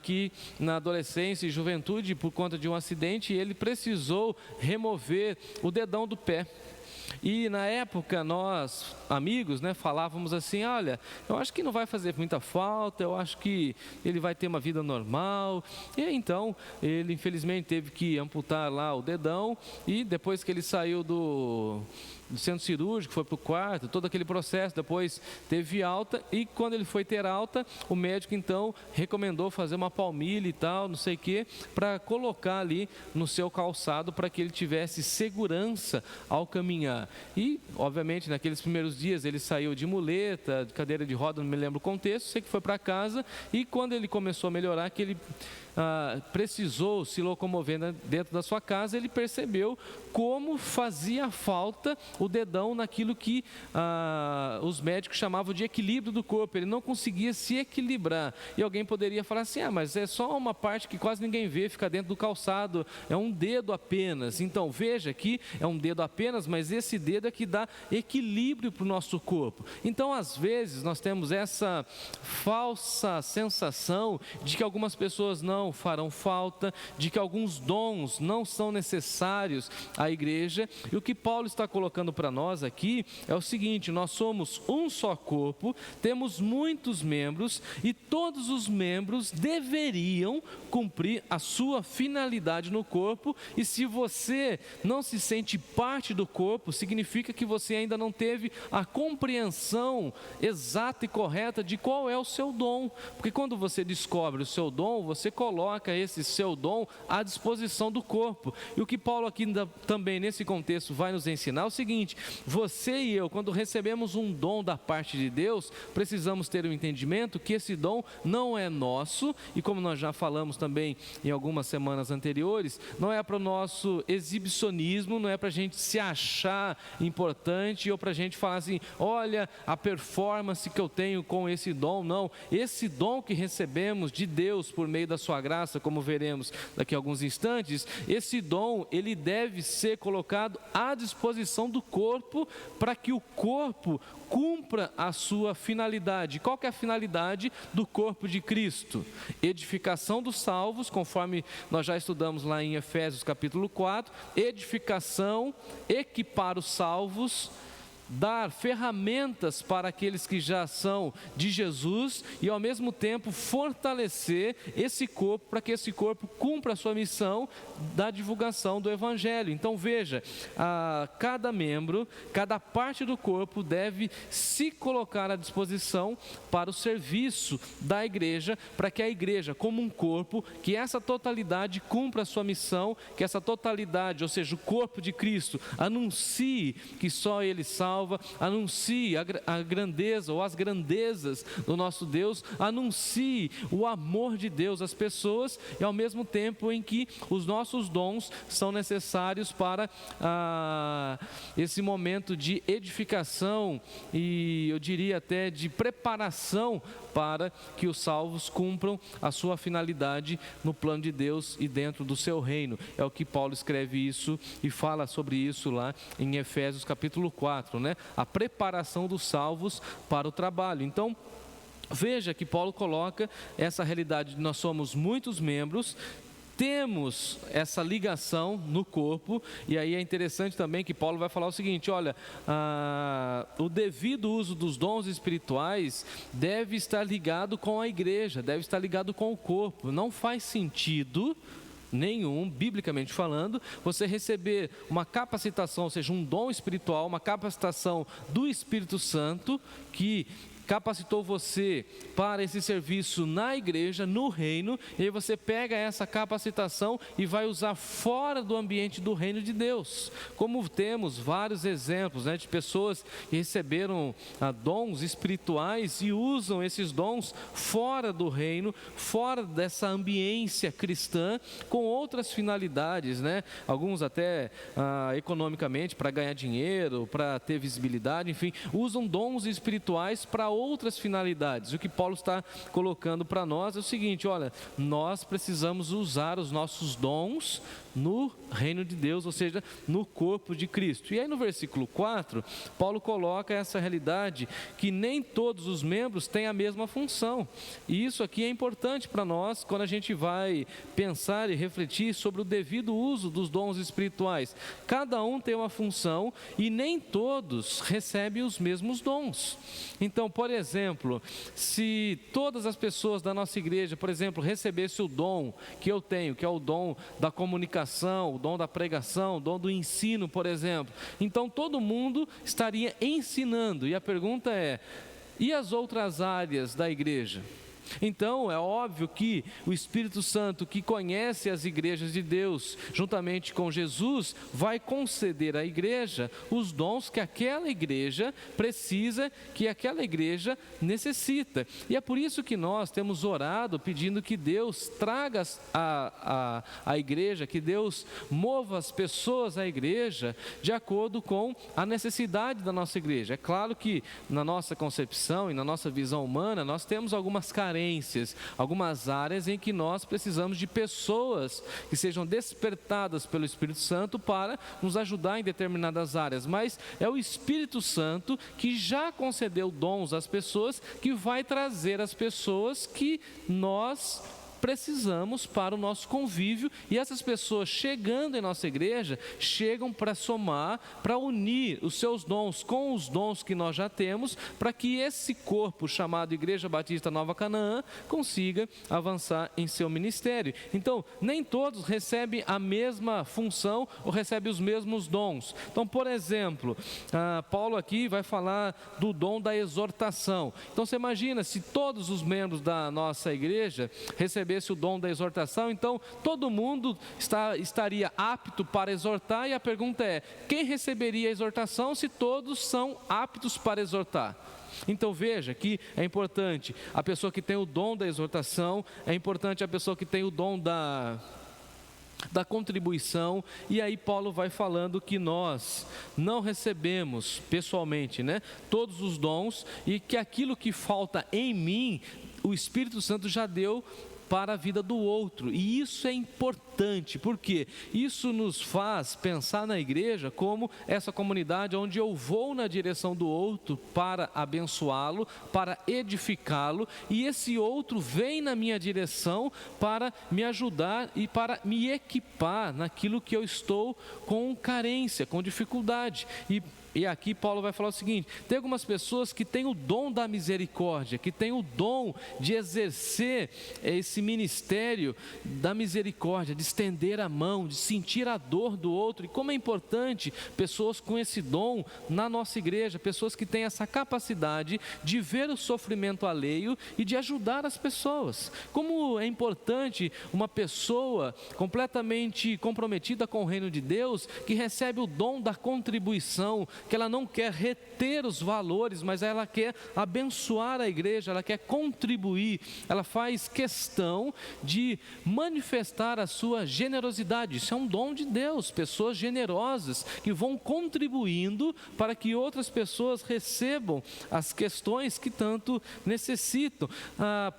que na adolescência e juventude, por conta de um acidente, ele precisou remover o dedão do pé. E na época nós, amigos, falávamos assim: olha, eu acho que não vai fazer muita falta, eu acho que ele vai ter uma vida normal. E então ele infelizmente teve que amputar lá o dedão, e depois que ele saiu do centro cirúrgico, foi para o quarto, todo aquele processo, depois teve alta, e quando ele foi ter alta, o médico então recomendou fazer uma palmilha e tal, não sei o que, para colocar ali no seu calçado, para que ele tivesse segurança ao caminhar. E, obviamente, naqueles primeiros dias ele saiu de muleta, de cadeira de roda, não me lembro o contexto, sei que foi para casa, e quando ele começou a melhorar, que ele precisou se locomover dentro da sua casa, ele percebeu como fazia falta o dedão naquilo que os médicos chamavam de equilíbrio do corpo. Ele não conseguia se equilibrar. E alguém poderia falar assim, mas é só uma parte que quase ninguém vê, fica dentro do calçado, é um dedo apenas. Então veja que é um dedo apenas, mas esse dedo é que dá equilíbrio para o nosso corpo. Então às vezes nós temos essa falsa sensação de que algumas pessoas não farão falta, de que alguns dons não são necessários à igreja. E o que Paulo está colocando para nós aqui é o seguinte: nós somos um só corpo, temos muitos membros e todos os membros deveriam cumprir a sua finalidade no corpo. E se você não se sente parte do corpo, significa que você ainda não teve a compreensão exata e correta de qual é o seu dom. Porque quando você descobre o seu dom, você coloca esse seu dom à disposição do corpo. E o que Paulo aqui também nesse contexto vai nos ensinar é o seguinte: você e eu, quando recebemos um dom da parte de Deus, precisamos ter o entendimento que esse dom não é nosso, e como nós já falamos também em algumas semanas anteriores, não é para o nosso exibicionismo, não é para a gente se achar importante ou para a gente falar assim, olha a performance que eu tenho com esse dom. Não, esse dom que recebemos de Deus por meio da sua graça, como veremos daqui a alguns instantes, esse dom, ele deve ser colocado à disposição do corpo, para que o corpo cumpra a sua finalidade. Qual que é a finalidade do corpo de Cristo? Edificação dos salvos, conforme nós já estudamos lá em Efésios capítulo 4, edificação, equipar os salvos, dar ferramentas para aqueles que já são de Jesus e ao mesmo tempo fortalecer esse corpo para que esse corpo cumpra a sua missão da divulgação do Evangelho. Então veja, cada membro, cada parte do corpo deve se colocar à disposição para o serviço da igreja, para que a igreja como um corpo, que essa totalidade cumpra a sua missão, que essa totalidade, ou seja, o corpo de Cristo, anuncie que só Ele salva, anuncie a grandeza ou as grandezas do nosso Deus, anuncie o amor de Deus às pessoas, e ao mesmo tempo em que os nossos dons são necessários para esse momento de edificação e eu diria até de preparação para que os salvos cumpram a sua finalidade no plano de Deus e dentro do seu reino. É o que Paulo escreve isso e fala sobre isso lá em Efésios capítulo 4, né? A preparação dos salvos para o trabalho. Então, veja que Paulo coloca essa realidade de nós somos muitos membros, temos essa ligação no corpo, e aí é interessante também que Paulo vai falar o seguinte, olha, o devido uso dos dons espirituais deve estar ligado com a igreja, deve estar ligado com o corpo. Não faz sentido nenhum, biblicamente falando, você receber uma capacitação, ou seja, um dom espiritual, uma capacitação do Espírito Santo, que capacitou você para esse serviço na igreja, no reino, e aí você pega essa capacitação e vai usar fora do ambiente do reino de Deus. Como temos vários exemplos, né, de pessoas que receberam dons espirituais e usam esses dons fora do reino, fora dessa ambiência cristã, com outras finalidades, né? Alguns até economicamente, para ganhar dinheiro, para ter visibilidade, enfim, usam dons espirituais para outras finalidades. O que Paulo está colocando para nós é o seguinte, olha, nós precisamos usar os nossos dons no reino de Deus, ou seja, no corpo de Cristo. E aí no versículo 4, Paulo coloca essa realidade que nem todos os membros têm a mesma função. E isso aqui é importante para nós quando a gente vai pensar e refletir sobre o devido uso dos dons espirituais. Cada um tem uma função e nem todos recebem os mesmos dons. Então, por exemplo, se todas as pessoas da nossa igreja, por exemplo, recebessem o dom que eu tenho, que é o dom da comunicação, o dom da pregação, o dom do ensino, por exemplo, então todo mundo estaria ensinando. E a pergunta é, e as outras áreas da igreja? Então, é óbvio que o Espírito Santo, que conhece as igrejas de Deus, juntamente com Jesus, vai conceder à igreja os dons que aquela igreja precisa, que aquela igreja necessita. E é por isso que nós temos orado pedindo que Deus traga a igreja, que Deus mova as pessoas à igreja de acordo com a necessidade da nossa igreja. É claro que na nossa concepção e na nossa visão humana, nós temos algumas carências, algumas áreas em que nós precisamos de pessoas que sejam despertadas pelo Espírito Santo para nos ajudar em determinadas áreas, mas é o Espírito Santo que já concedeu dons às pessoas, que vai trazer as pessoas que nós precisamos para o nosso convívio, e essas pessoas chegando em nossa igreja, chegam para somar, para unir os seus dons com os dons que nós já temos, para que esse corpo chamado Igreja Batista Nova Canaã consiga avançar em seu ministério. Então, nem todos recebem a mesma função ou recebem os mesmos dons. Então, por exemplo, Paulo aqui vai falar do dom da exortação. Então, você imagina se todos os membros da nossa igreja recebessem o dom da exortação, então todo mundo estaria apto para exortar, e a pergunta é: quem receberia a exortação se todos são aptos para exortar? Então veja que é importante a pessoa que tem o dom da exortação, é importante a pessoa que tem o dom da contribuição, e aí Paulo vai falando que nós não recebemos pessoalmente, todos os dons, e que aquilo que falta em mim, o Espírito Santo já deu para a vida do outro. E isso é importante, porque isso nos faz pensar na igreja como essa comunidade onde eu vou na direção do outro para abençoá-lo, para edificá-lo, e esse outro vem na minha direção para me ajudar e para me equipar naquilo que eu estou com carência, com dificuldade. E aqui Paulo vai falar o seguinte: tem algumas pessoas que têm o dom da misericórdia, que têm o dom de exercer esse ministério da misericórdia, de estender a mão, de sentir a dor do outro. E como é importante pessoas com esse dom na nossa igreja, pessoas que têm essa capacidade de ver o sofrimento alheio e de ajudar as pessoas. Como é importante uma pessoa completamente comprometida com o reino de Deus, que recebe o dom da contribuição, que ela não quer reter os valores, mas ela quer abençoar a igreja, ela quer contribuir, ela faz questão de manifestar a sua generosidade. Isso é um dom de Deus, pessoas generosas que vão contribuindo para que outras pessoas recebam as questões que tanto necessitam.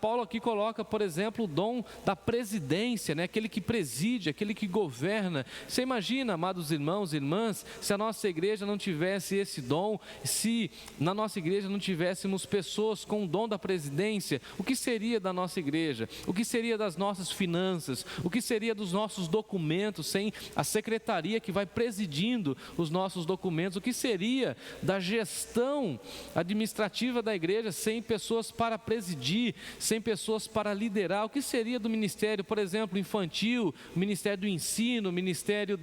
Paulo aqui coloca, por exemplo, o dom da presidência, aquele que preside, aquele que governa. Você imagina, amados irmãos e irmãs, se a nossa igreja não tivesse esse dom, se na nossa igreja não tivéssemos pessoas com o dom da presidência, o que seria da nossa igreja? O que seria das nossas finanças? O que seria dos nossos documentos sem a secretaria que vai presidindo os nossos documentos? O que seria da gestão administrativa da igreja sem pessoas para presidir, sem pessoas para liderar? O que seria do ministério, por exemplo, infantil, ministério do ensino, ministério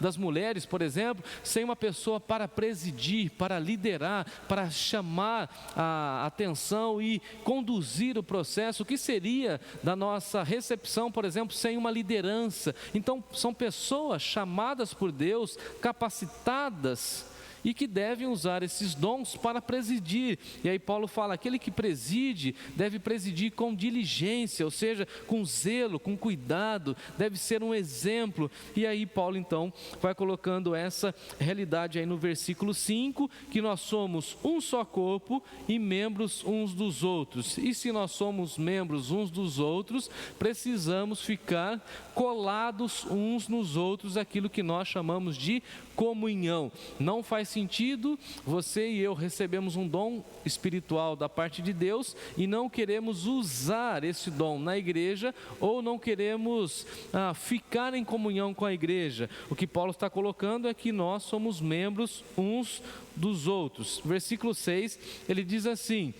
das mulheres, por exemplo, sem uma pessoa para presidir, para liderar, para chamar a atenção e conduzir o processo? O que seria da nossa recepção, por exemplo, sem uma liderança? Então, são pessoas chamadas por Deus, capacitadas, e que devem usar esses dons para presidir. E aí Paulo fala: aquele que preside deve presidir com diligência, ou seja, com zelo, com cuidado, deve ser um exemplo. E aí Paulo então vai colocando essa realidade aí no versículo 5, que nós somos um só corpo e membros uns dos outros. E se nós somos membros uns dos outros, precisamos ficar colados uns nos outros, aquilo que nós chamamos de comunhão. Não faz sentido você e eu recebemos um dom espiritual da parte de Deus e não queremos usar esse dom na igreja, ou não queremos ficar em comunhão com a igreja. O que Paulo está colocando é que nós somos membros uns dos outros. Versículo 6, ele diz assim: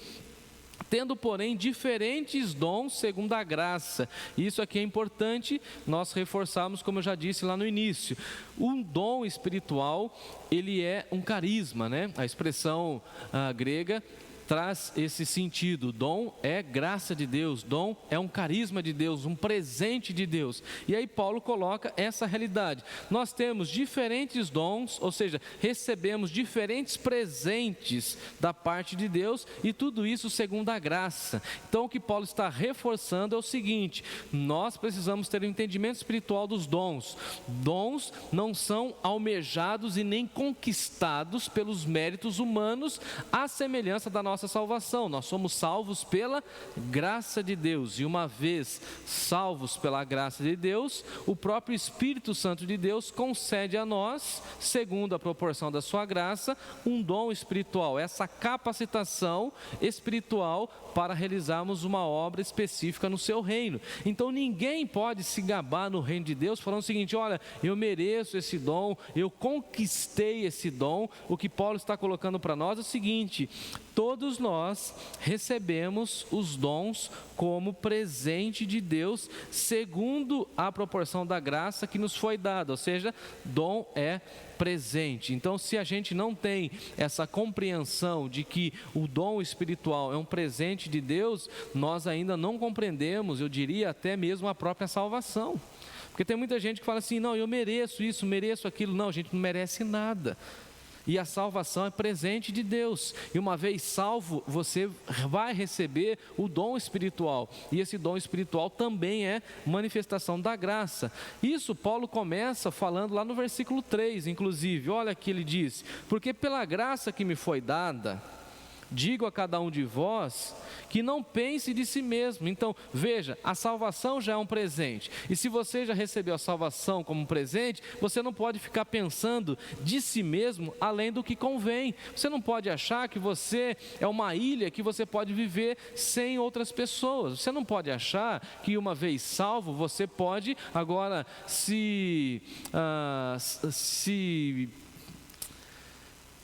tendo, porém, diferentes dons segundo a graça. Isso aqui é importante nós reforçarmos, como eu já disse lá no início. Um dom espiritual, ele é um carisma, A expressão grega traz esse sentido. Dom é graça de Deus, dom é um carisma de Deus, um presente de Deus. E aí Paulo coloca essa realidade. Nós temos diferentes dons, ou seja, recebemos diferentes presentes da parte de Deus, e tudo isso segundo a graça. Então o que Paulo está reforçando é o seguinte: nós precisamos ter um entendimento espiritual dos dons. Dons não são almejados e nem conquistados pelos méritos humanos, à semelhança da nossa salvação. Nós somos salvos pela graça de Deus, e uma vez salvos pela graça de Deus, o próprio Espírito Santo de Deus concede a nós, segundo a proporção da sua graça, um dom espiritual, essa capacitação espiritual para realizarmos uma obra específica no seu reino. Então ninguém pode se gabar no reino de Deus falando o seguinte: olha, eu mereço esse dom, eu conquistei esse dom. O que Paulo está colocando para nós é o seguinte: todos nós recebemos os dons como presente de Deus, segundo a proporção da graça que nos foi dada, ou seja, dom é presente. Então, se a gente não tem essa compreensão de que o dom espiritual é um presente de Deus, nós ainda não compreendemos, eu diria até mesmo a própria salvação. Porque tem muita gente que fala assim: não, eu mereço isso, mereço aquilo. Não, a gente não merece nada. E a salvação é presente de Deus. E uma vez salvo, você vai receber o dom espiritual. E esse dom espiritual também é manifestação da graça. Isso Paulo começa falando lá no versículo 3, inclusive. Olha que ele diz: porque pela graça que me foi dada, digo a cada um de vós que não pense de si mesmo. Então, veja, a salvação já é um presente. E se você já recebeu a salvação como um presente, você não pode ficar pensando de si mesmo além do que convém. Você não pode achar que você é uma ilha que você pode viver sem outras pessoas. Você não pode achar que uma vez salvo, você pode agora se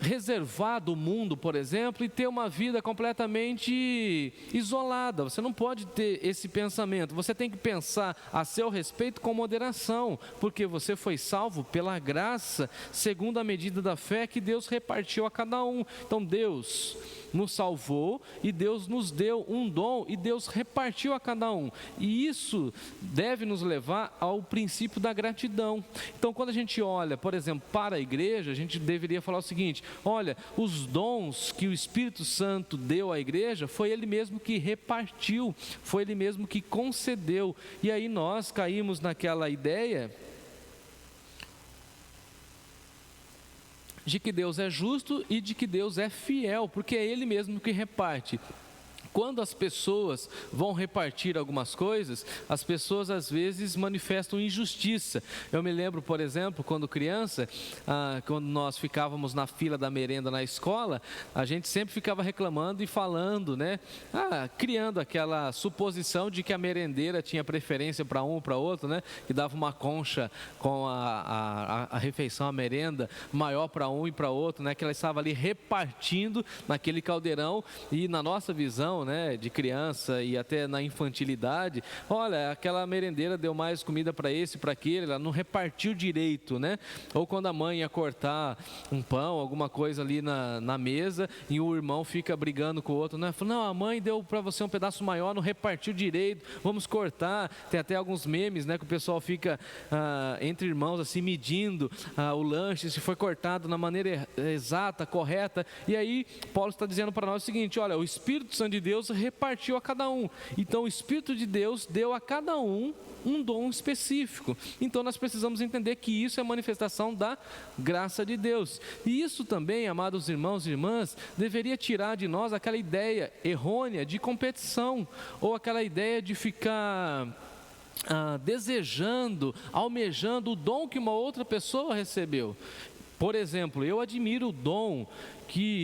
reservar do mundo, por exemplo, e ter uma vida completamente isolada. Você não pode ter esse pensamento. Você tem que pensar a seu respeito com moderação, porque você foi salvo pela graça, segundo a medida da fé que Deus repartiu a cada um. Então Deus nos salvou e Deus nos deu um dom e Deus repartiu a cada um. E isso deve nos levar ao princípio da gratidão. Então, quando a gente olha, por exemplo, para a igreja, a gente deveria falar o seguinte: olha, os dons que o Espírito Santo deu à igreja, foi Ele mesmo que repartiu, foi Ele mesmo que concedeu. E aí nós caímos naquela ideia de que Deus é justo e de que Deus é fiel, porque é Ele mesmo que reparte. Quando as pessoas vão repartir algumas coisas, as pessoas às vezes manifestam injustiça. Eu me lembro, por exemplo, quando criança, quando nós ficávamos na fila da merenda na escola, a gente sempre ficava reclamando e falando, né? Criando aquela suposição de que a merendeira tinha preferência para um ou para outro, né? Que dava uma concha com a refeição, a merenda, maior para um e para outro, né? Que ela estava ali repartindo naquele caldeirão. E na nossa visão, né, de criança e até na infantilidade, olha, aquela merendeira deu mais comida para esse, para aquele, ela não repartiu direito, né? Ou quando a mãe ia cortar um pão, alguma coisa ali na mesa, e o irmão fica brigando com o outro, né? Fala: não, a mãe deu para você um pedaço maior, não repartiu direito, vamos cortar. Tem até alguns memes, né, que o pessoal fica entre irmãos assim, medindo o lanche, se foi cortado na maneira exata, correta. E aí Paulo está dizendo para nós o seguinte: olha, o Espírito Santo de Deus repartiu a cada um. Então o Espírito de Deus deu a cada um um dom específico. Então nós precisamos entender que isso é manifestação da graça de Deus. E isso também, amados irmãos e irmãs, deveria tirar de nós aquela ideia errônea de competição, ou aquela ideia de ficar desejando, almejando o dom que uma outra pessoa recebeu. Por exemplo, eu admiro o dom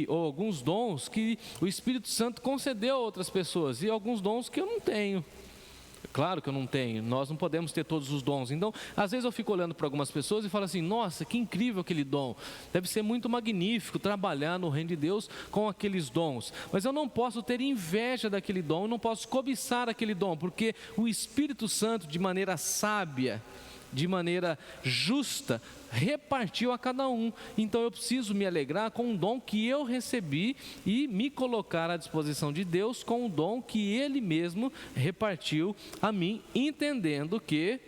ou alguns dons que o Espírito Santo concedeu a outras pessoas, e alguns dons que eu não tenho. Claro que eu não tenho, nós não podemos ter todos os dons. Então, às vezes eu fico olhando para algumas pessoas e falo assim: nossa, que incrível aquele dom. Deve ser muito magnífico trabalhar no reino de Deus com aqueles dons. Mas eu não posso ter inveja daquele dom, eu não posso cobiçar aquele dom, porque o Espírito Santo, de maneira sábia, de maneira justa, repartiu a cada um. Então eu preciso me alegrar com o dom que eu recebi e me colocar à disposição de Deus com o dom que Ele mesmo repartiu a mim, entendendo que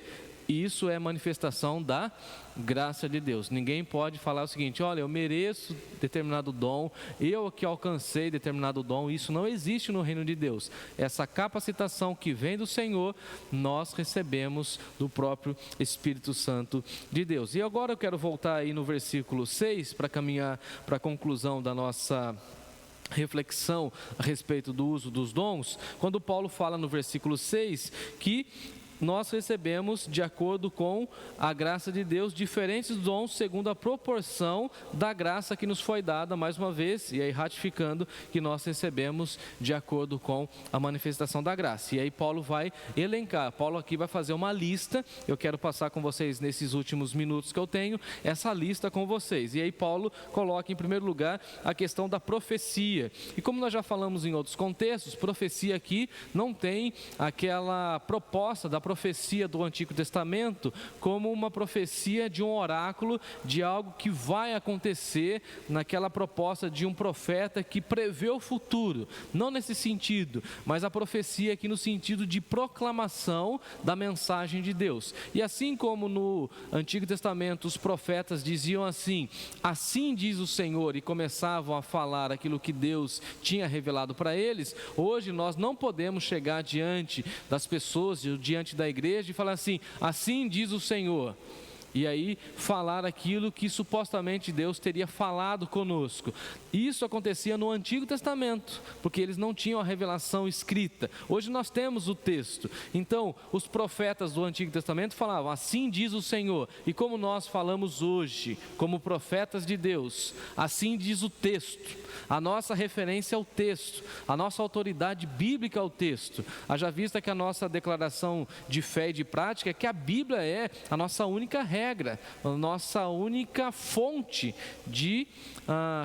isso é manifestação da graça de Deus. Ninguém pode falar o seguinte: olha, eu mereço determinado dom, eu que alcancei determinado dom. Isso não existe no reino de Deus. Essa capacitação que vem do Senhor, nós recebemos do próprio Espírito Santo de Deus. E agora eu quero voltar aí no versículo 6 para caminhar para a conclusão da nossa reflexão a respeito do uso dos dons, quando Paulo fala no versículo 6 que nós recebemos, de acordo com a graça de Deus, diferentes dons segundo a proporção da graça que nos foi dada, mais uma vez, e aí ratificando que nós recebemos de acordo com a manifestação da graça. E aí Paulo vai elencar, Paulo aqui vai fazer uma lista. Eu quero passar com vocês nesses últimos minutos que eu tenho, essa lista com vocês. E aí Paulo coloca em primeiro lugar a questão da profecia. E como nós já falamos em outros contextos, profecia aqui não tem aquela proposta da profecia do Antigo Testamento como uma profecia de um oráculo, de algo que vai acontecer, naquela proposta de um profeta que prevê o futuro, não nesse sentido, mas a profecia aqui no sentido de proclamação da mensagem de Deus. E assim como no Antigo Testamento os profetas diziam assim diz o Senhor, e começavam a falar aquilo que Deus tinha revelado para eles, hoje nós não podemos chegar diante das pessoas, diante da igreja e falar assim diz o Senhor, e aí falar aquilo que supostamente Deus teria falado conosco. Isso acontecia no Antigo Testamento, porque eles não tinham a revelação escrita. Hoje nós temos o texto. Então, os profetas do Antigo Testamento falavam, assim diz o Senhor. E como nós falamos hoje, como profetas de Deus, assim diz o texto. A nossa referência é o texto, a nossa autoridade bíblica é o texto. Haja vista que a nossa declaração de fé e de prática é que a Bíblia é a nossa única regra, a nossa única fonte de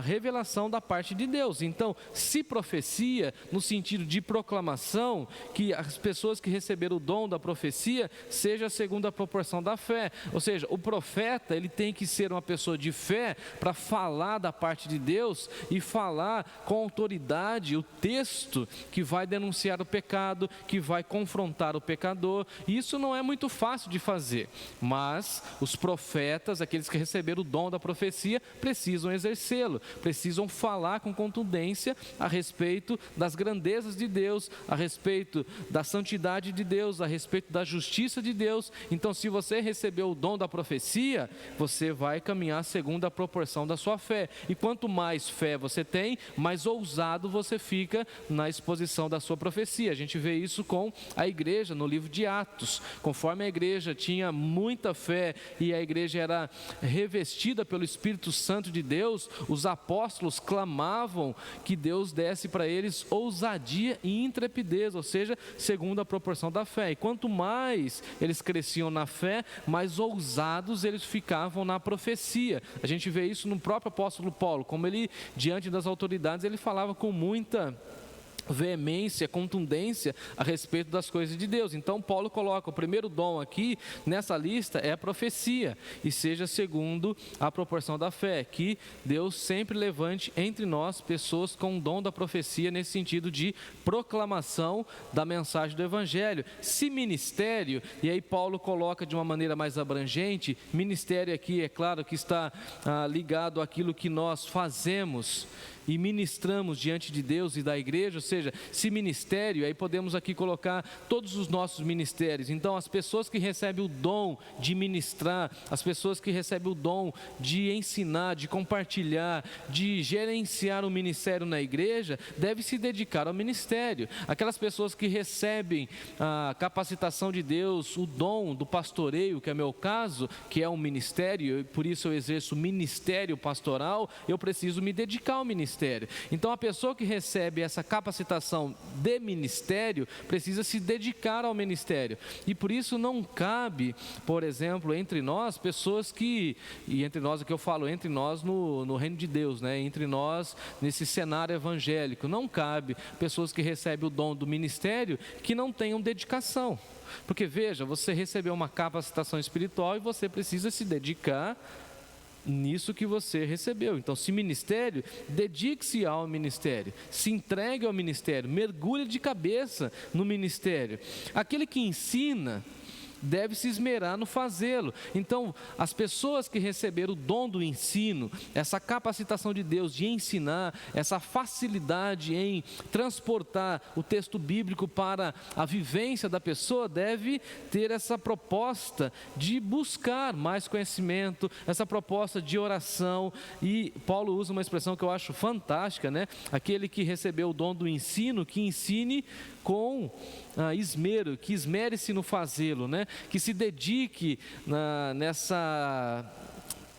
revelação da parte de Deus. Então, se profecia no sentido de proclamação, que as pessoas que receberam o dom da profecia seja segundo a proporção da fé. Ou seja, o profeta, ele tem que ser uma pessoa de fé para falar da parte de Deus e falar com autoridade o texto que vai denunciar o pecado, que vai confrontar o pecador. E isso não é muito fácil de fazer, mas os profetas, aqueles que receberam o dom da profecia, precisam exercê-lo, precisam falar com contundência a respeito das grandezas de Deus, a respeito da santidade de Deus, a respeito da justiça de Deus. Então, se você recebeu o dom da profecia, você vai caminhar segundo a proporção da sua fé. E quanto mais fé você tem, mais ousado você fica na exposição da sua profecia. A gente vê isso com a igreja no livro de Atos. Conforme a igreja tinha muita fé e a igreja era revestida pelo Espírito Santo de Deus, os apóstolos clamavam que Deus desse para eles ousadia e intrepidez, ou seja, segundo a proporção da fé. E quanto mais eles cresciam na fé, mais ousados eles ficavam na profecia. A gente vê isso no próprio apóstolo Paulo, como ele, diante das autoridades, ele falava com muita veemência, contundência a respeito das coisas de Deus. Então Paulo coloca o primeiro dom aqui nessa lista é a profecia, e seja segundo a proporção da fé, que Deus sempre levante entre nós pessoas com o dom da profecia nesse sentido de proclamação da mensagem do evangelho. Se ministério, e aí Paulo coloca de uma maneira mais abrangente, ministério aqui é claro que está ligado àquilo que nós fazemos e ministramos diante de Deus e da igreja, ou seja, se ministério, aí podemos aqui colocar todos os nossos ministérios. Então, as pessoas que recebem o dom de ministrar, as pessoas que recebem o dom de ensinar, de compartilhar, de gerenciar o ministério na igreja, devem se dedicar ao ministério. Aquelas pessoas que recebem a capacitação de Deus, o dom do pastoreio, que é meu caso, que é um ministério, e por isso eu exerço o ministério pastoral, eu preciso me dedicar ao ministério. ministério. Então a pessoa que recebe essa capacitação de ministério precisa se dedicar ao ministério. E por isso não cabe, por exemplo, entre nós, pessoas que, e entre nós, o que eu falo, entre nós no reino de Deus, né? Entre nós nesse cenário evangélico, não cabe pessoas que recebem o dom do ministério que não tenham dedicação. Porque veja, você recebeu uma capacitação espiritual e você precisa se dedicar nisso que você recebeu. Então, se ministério, dedique-se ao ministério, se entregue ao ministério, mergulhe de cabeça no ministério. Aquele que ensina deve se esmerar no fazê-lo. Então, as pessoas que receberam o dom do ensino, essa capacitação de Deus de ensinar, essa facilidade em transportar o texto bíblico para a vivência da pessoa, deve ter essa proposta de buscar mais conhecimento, essa proposta de oração. E Paulo usa uma expressão que eu acho fantástica, né? Aquele que recebeu o dom do ensino, que ensine com esmero, que esmere-se no fazê-lo, né? Que se dedique nessa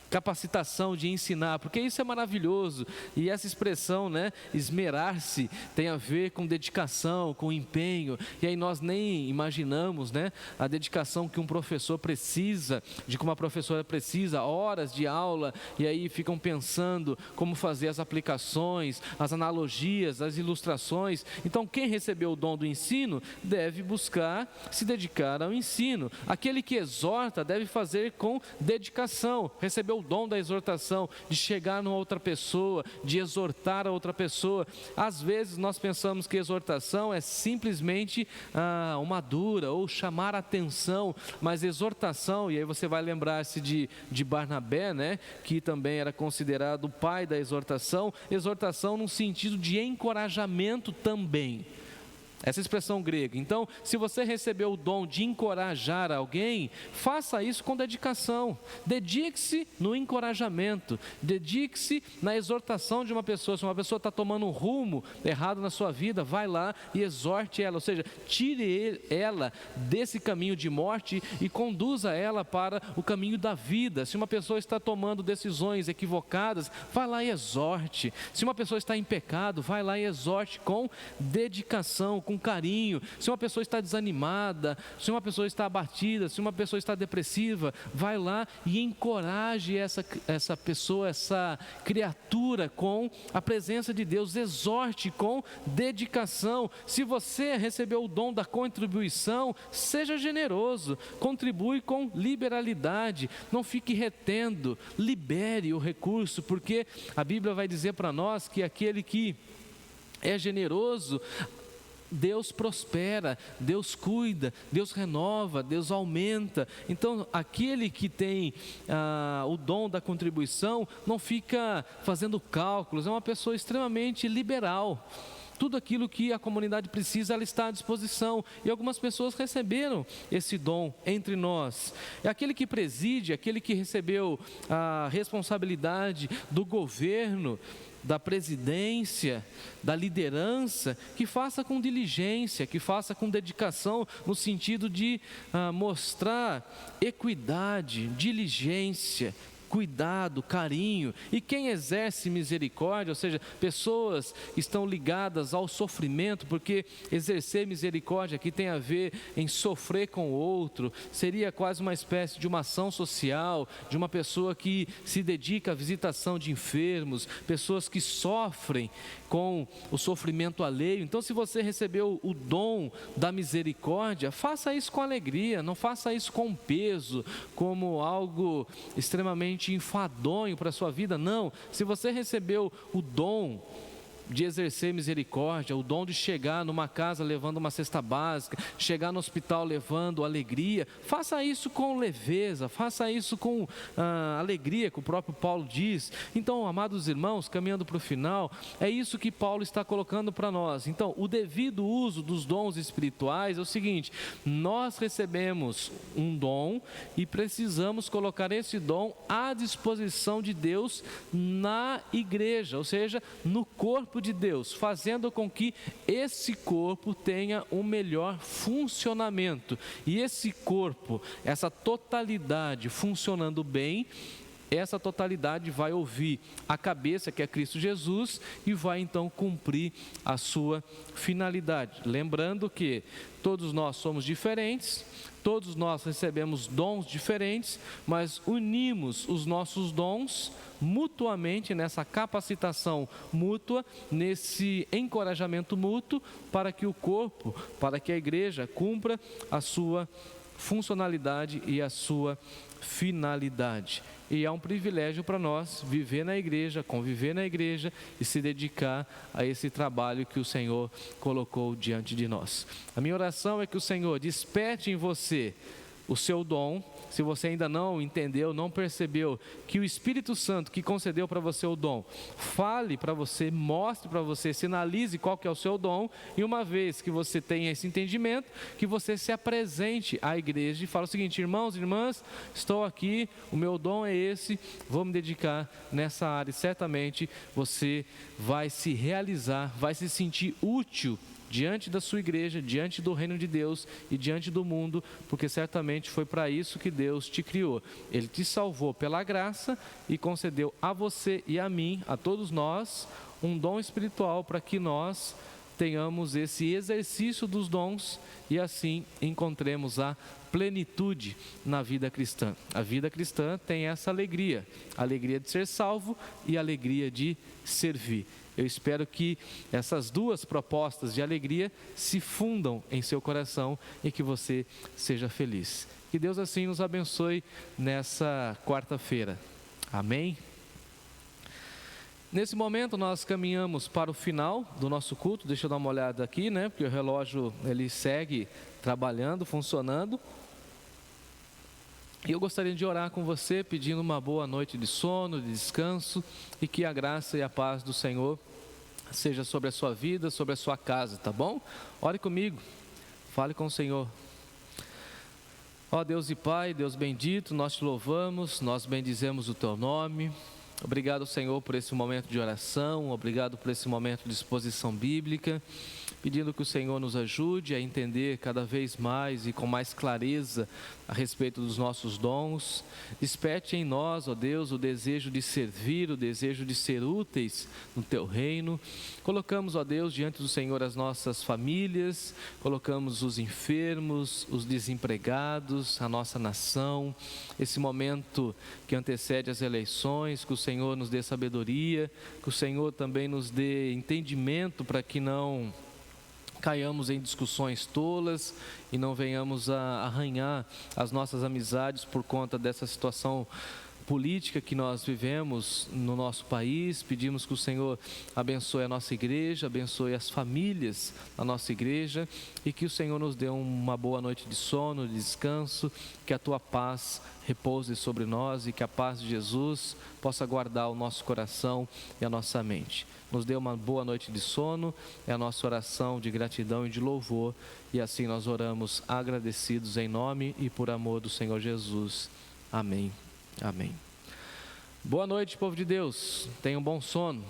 capacitação de ensinar, porque isso é maravilhoso. E essa expressão, né, esmerar-se, tem a ver com dedicação, com empenho. E aí nós nem imaginamos, né, a dedicação que um professor precisa, de que uma professora precisa, horas de aula, e aí ficam pensando como fazer as aplicações, as analogias, as ilustrações. Então, quem recebeu o dom do ensino deve buscar se dedicar ao ensino. Aquele que exorta deve fazer com dedicação. Recebeu o dom da exortação, de chegar numa outra pessoa, de exortar a outra pessoa. Às vezes nós pensamos que exortação é simplesmente uma dura ou chamar a atenção, mas exortação, e aí você vai lembrar-se de Barnabé, né, que também era considerado o pai da exortação, exortação num sentido de encorajamento também. Essa expressão grega. Então, se você recebeu o dom de encorajar alguém, faça isso com dedicação. Dedique-se no encorajamento. Dedique-se na exortação de uma pessoa. Se uma pessoa está tomando um rumo errado na sua vida, vai lá e exorte ela. Ou seja, tire ela desse caminho de morte e conduza ela para o caminho da vida. Se uma pessoa está tomando decisões equivocadas, vai lá e exorte. Se uma pessoa está em pecado, vai lá e exorte com dedicação, com carinho. Se uma pessoa está desanimada, se uma pessoa está abatida, se uma pessoa está depressiva, vai lá e encoraje essa pessoa, essa criatura com a presença de Deus, exorte com dedicação. Se você recebeu o dom da contribuição, seja generoso, contribui com liberalidade, não fique retendo, libere o recurso, porque a Bíblia vai dizer para nós que aquele que é generoso, Deus prospera, Deus cuida, Deus renova, Deus aumenta. Então, aquele que tem o dom da contribuição não fica fazendo cálculos, é uma pessoa extremamente liberal. Tudo aquilo que a comunidade precisa, ela está à disposição. E algumas pessoas receberam esse dom entre nós. É aquele que preside, aquele que recebeu a responsabilidade do governo, da presidência, da liderança, que faça com diligência, que faça com dedicação, no sentido de mostrar equidade, diligência, cuidado, carinho. E quem exerce misericórdia, ou seja, pessoas que estão ligadas ao sofrimento, porque exercer misericórdia aqui tem a ver em sofrer com o outro, seria quase uma espécie de uma ação social, de uma pessoa que se dedica à visitação de enfermos, pessoas que sofrem com o sofrimento alheio. Então, se você recebeu o dom da misericórdia, faça isso com alegria, não faça isso com peso, como algo extremamente enfadonho para a sua vida. Não, se você recebeu o dom de exercer misericórdia, o dom de chegar numa casa levando uma cesta básica, chegar no hospital levando alegria, faça isso com leveza, faça isso com alegria, que o próprio Paulo diz. Então, amados irmãos, caminhando para o final, é isso que Paulo está colocando para nós. Então, o devido uso dos dons espirituais é o seguinte: nós recebemos um dom e precisamos colocar esse dom à disposição de Deus na igreja, ou seja, no corpo de Deus, fazendo com que esse corpo tenha um melhor funcionamento. E esse corpo, essa totalidade funcionando bem, essa totalidade vai ouvir a cabeça, que é Cristo Jesus, e vai então cumprir a sua finalidade. Lembrando que todos nós somos diferentes, todos nós recebemos dons diferentes, mas unimos os nossos dons mutuamente, nessa capacitação mútua, nesse encorajamento mútuo, para que o corpo, para que a igreja cumpra a sua funcionalidade e a sua finalidade. E é um privilégio para nós viver na igreja, conviver na igreja e se dedicar a esse trabalho que o Senhor colocou diante de nós. A minha oração é que o Senhor desperte em você o seu dom. Se você ainda não entendeu, não percebeu, que o Espírito Santo que concedeu para você o dom, fale para você, mostre para você, sinalize qual que é o seu dom, e uma vez que você tenha esse entendimento, que você se apresente à igreja e fale o seguinte: irmãos e irmãs, estou aqui, o meu dom é esse, vou me dedicar nessa área, e certamente você vai se realizar, vai se sentir útil diante da sua igreja, diante do reino de Deus e diante do mundo, porque certamente foi para isso que Deus te criou. Ele te salvou pela graça e concedeu a você e a mim, a todos nós, um dom espiritual para que nós tenhamos esse exercício dos dons e assim encontremos a plenitude na vida cristã. A vida cristã tem essa alegria, a alegria de ser salvo e a alegria de servir. Eu espero que essas duas propostas de alegria se fundam em seu coração e que você seja feliz. Que Deus assim nos abençoe nessa quarta-feira. Amém? Nesse momento nós caminhamos para o final do nosso culto. Deixa eu dar uma olhada aqui, né? Porque o relógio ele segue trabalhando, funcionando. E eu gostaria de orar com você, pedindo uma boa noite de sono, de descanso, e que a graça e a paz do Senhor seja sobre a sua vida, sobre a sua casa, tá bom? Ore comigo, fale com o Senhor. Ó Deus e Pai, Deus bendito, nós te louvamos, nós bendizemos o teu nome. Obrigado, Senhor, por esse momento de oração, obrigado por esse momento de exposição bíblica, pedindo que o Senhor nos ajude a entender cada vez mais e com mais clareza a respeito dos nossos dons. Desperte em nós, ó Deus, o desejo de servir, o desejo de ser úteis no Teu reino. Colocamos, ó Deus, diante do Senhor as nossas famílias, colocamos os enfermos, os desempregados, a nossa nação, esse momento que antecede as eleições, que o Senhor nos dê sabedoria, que o Senhor também nos dê entendimento para que não caiamos em discussões tolas e não venhamos a arranhar as nossas amizades por conta dessa situação política que nós vivemos no nosso país. Pedimos que o Senhor abençoe a nossa igreja, abençoe as famílias da nossa igreja e que o Senhor nos dê uma boa noite de sono, de descanso, que a Tua paz repouse sobre nós e que a paz de Jesus possa guardar o nosso coração e a nossa mente. Nos dê uma boa noite de sono, é a nossa oração de gratidão e de louvor, e assim nós oramos agradecidos em nome e por amor do Senhor Jesus. Amém. Amém. Boa noite, povo de Deus. Tenham um bom sono.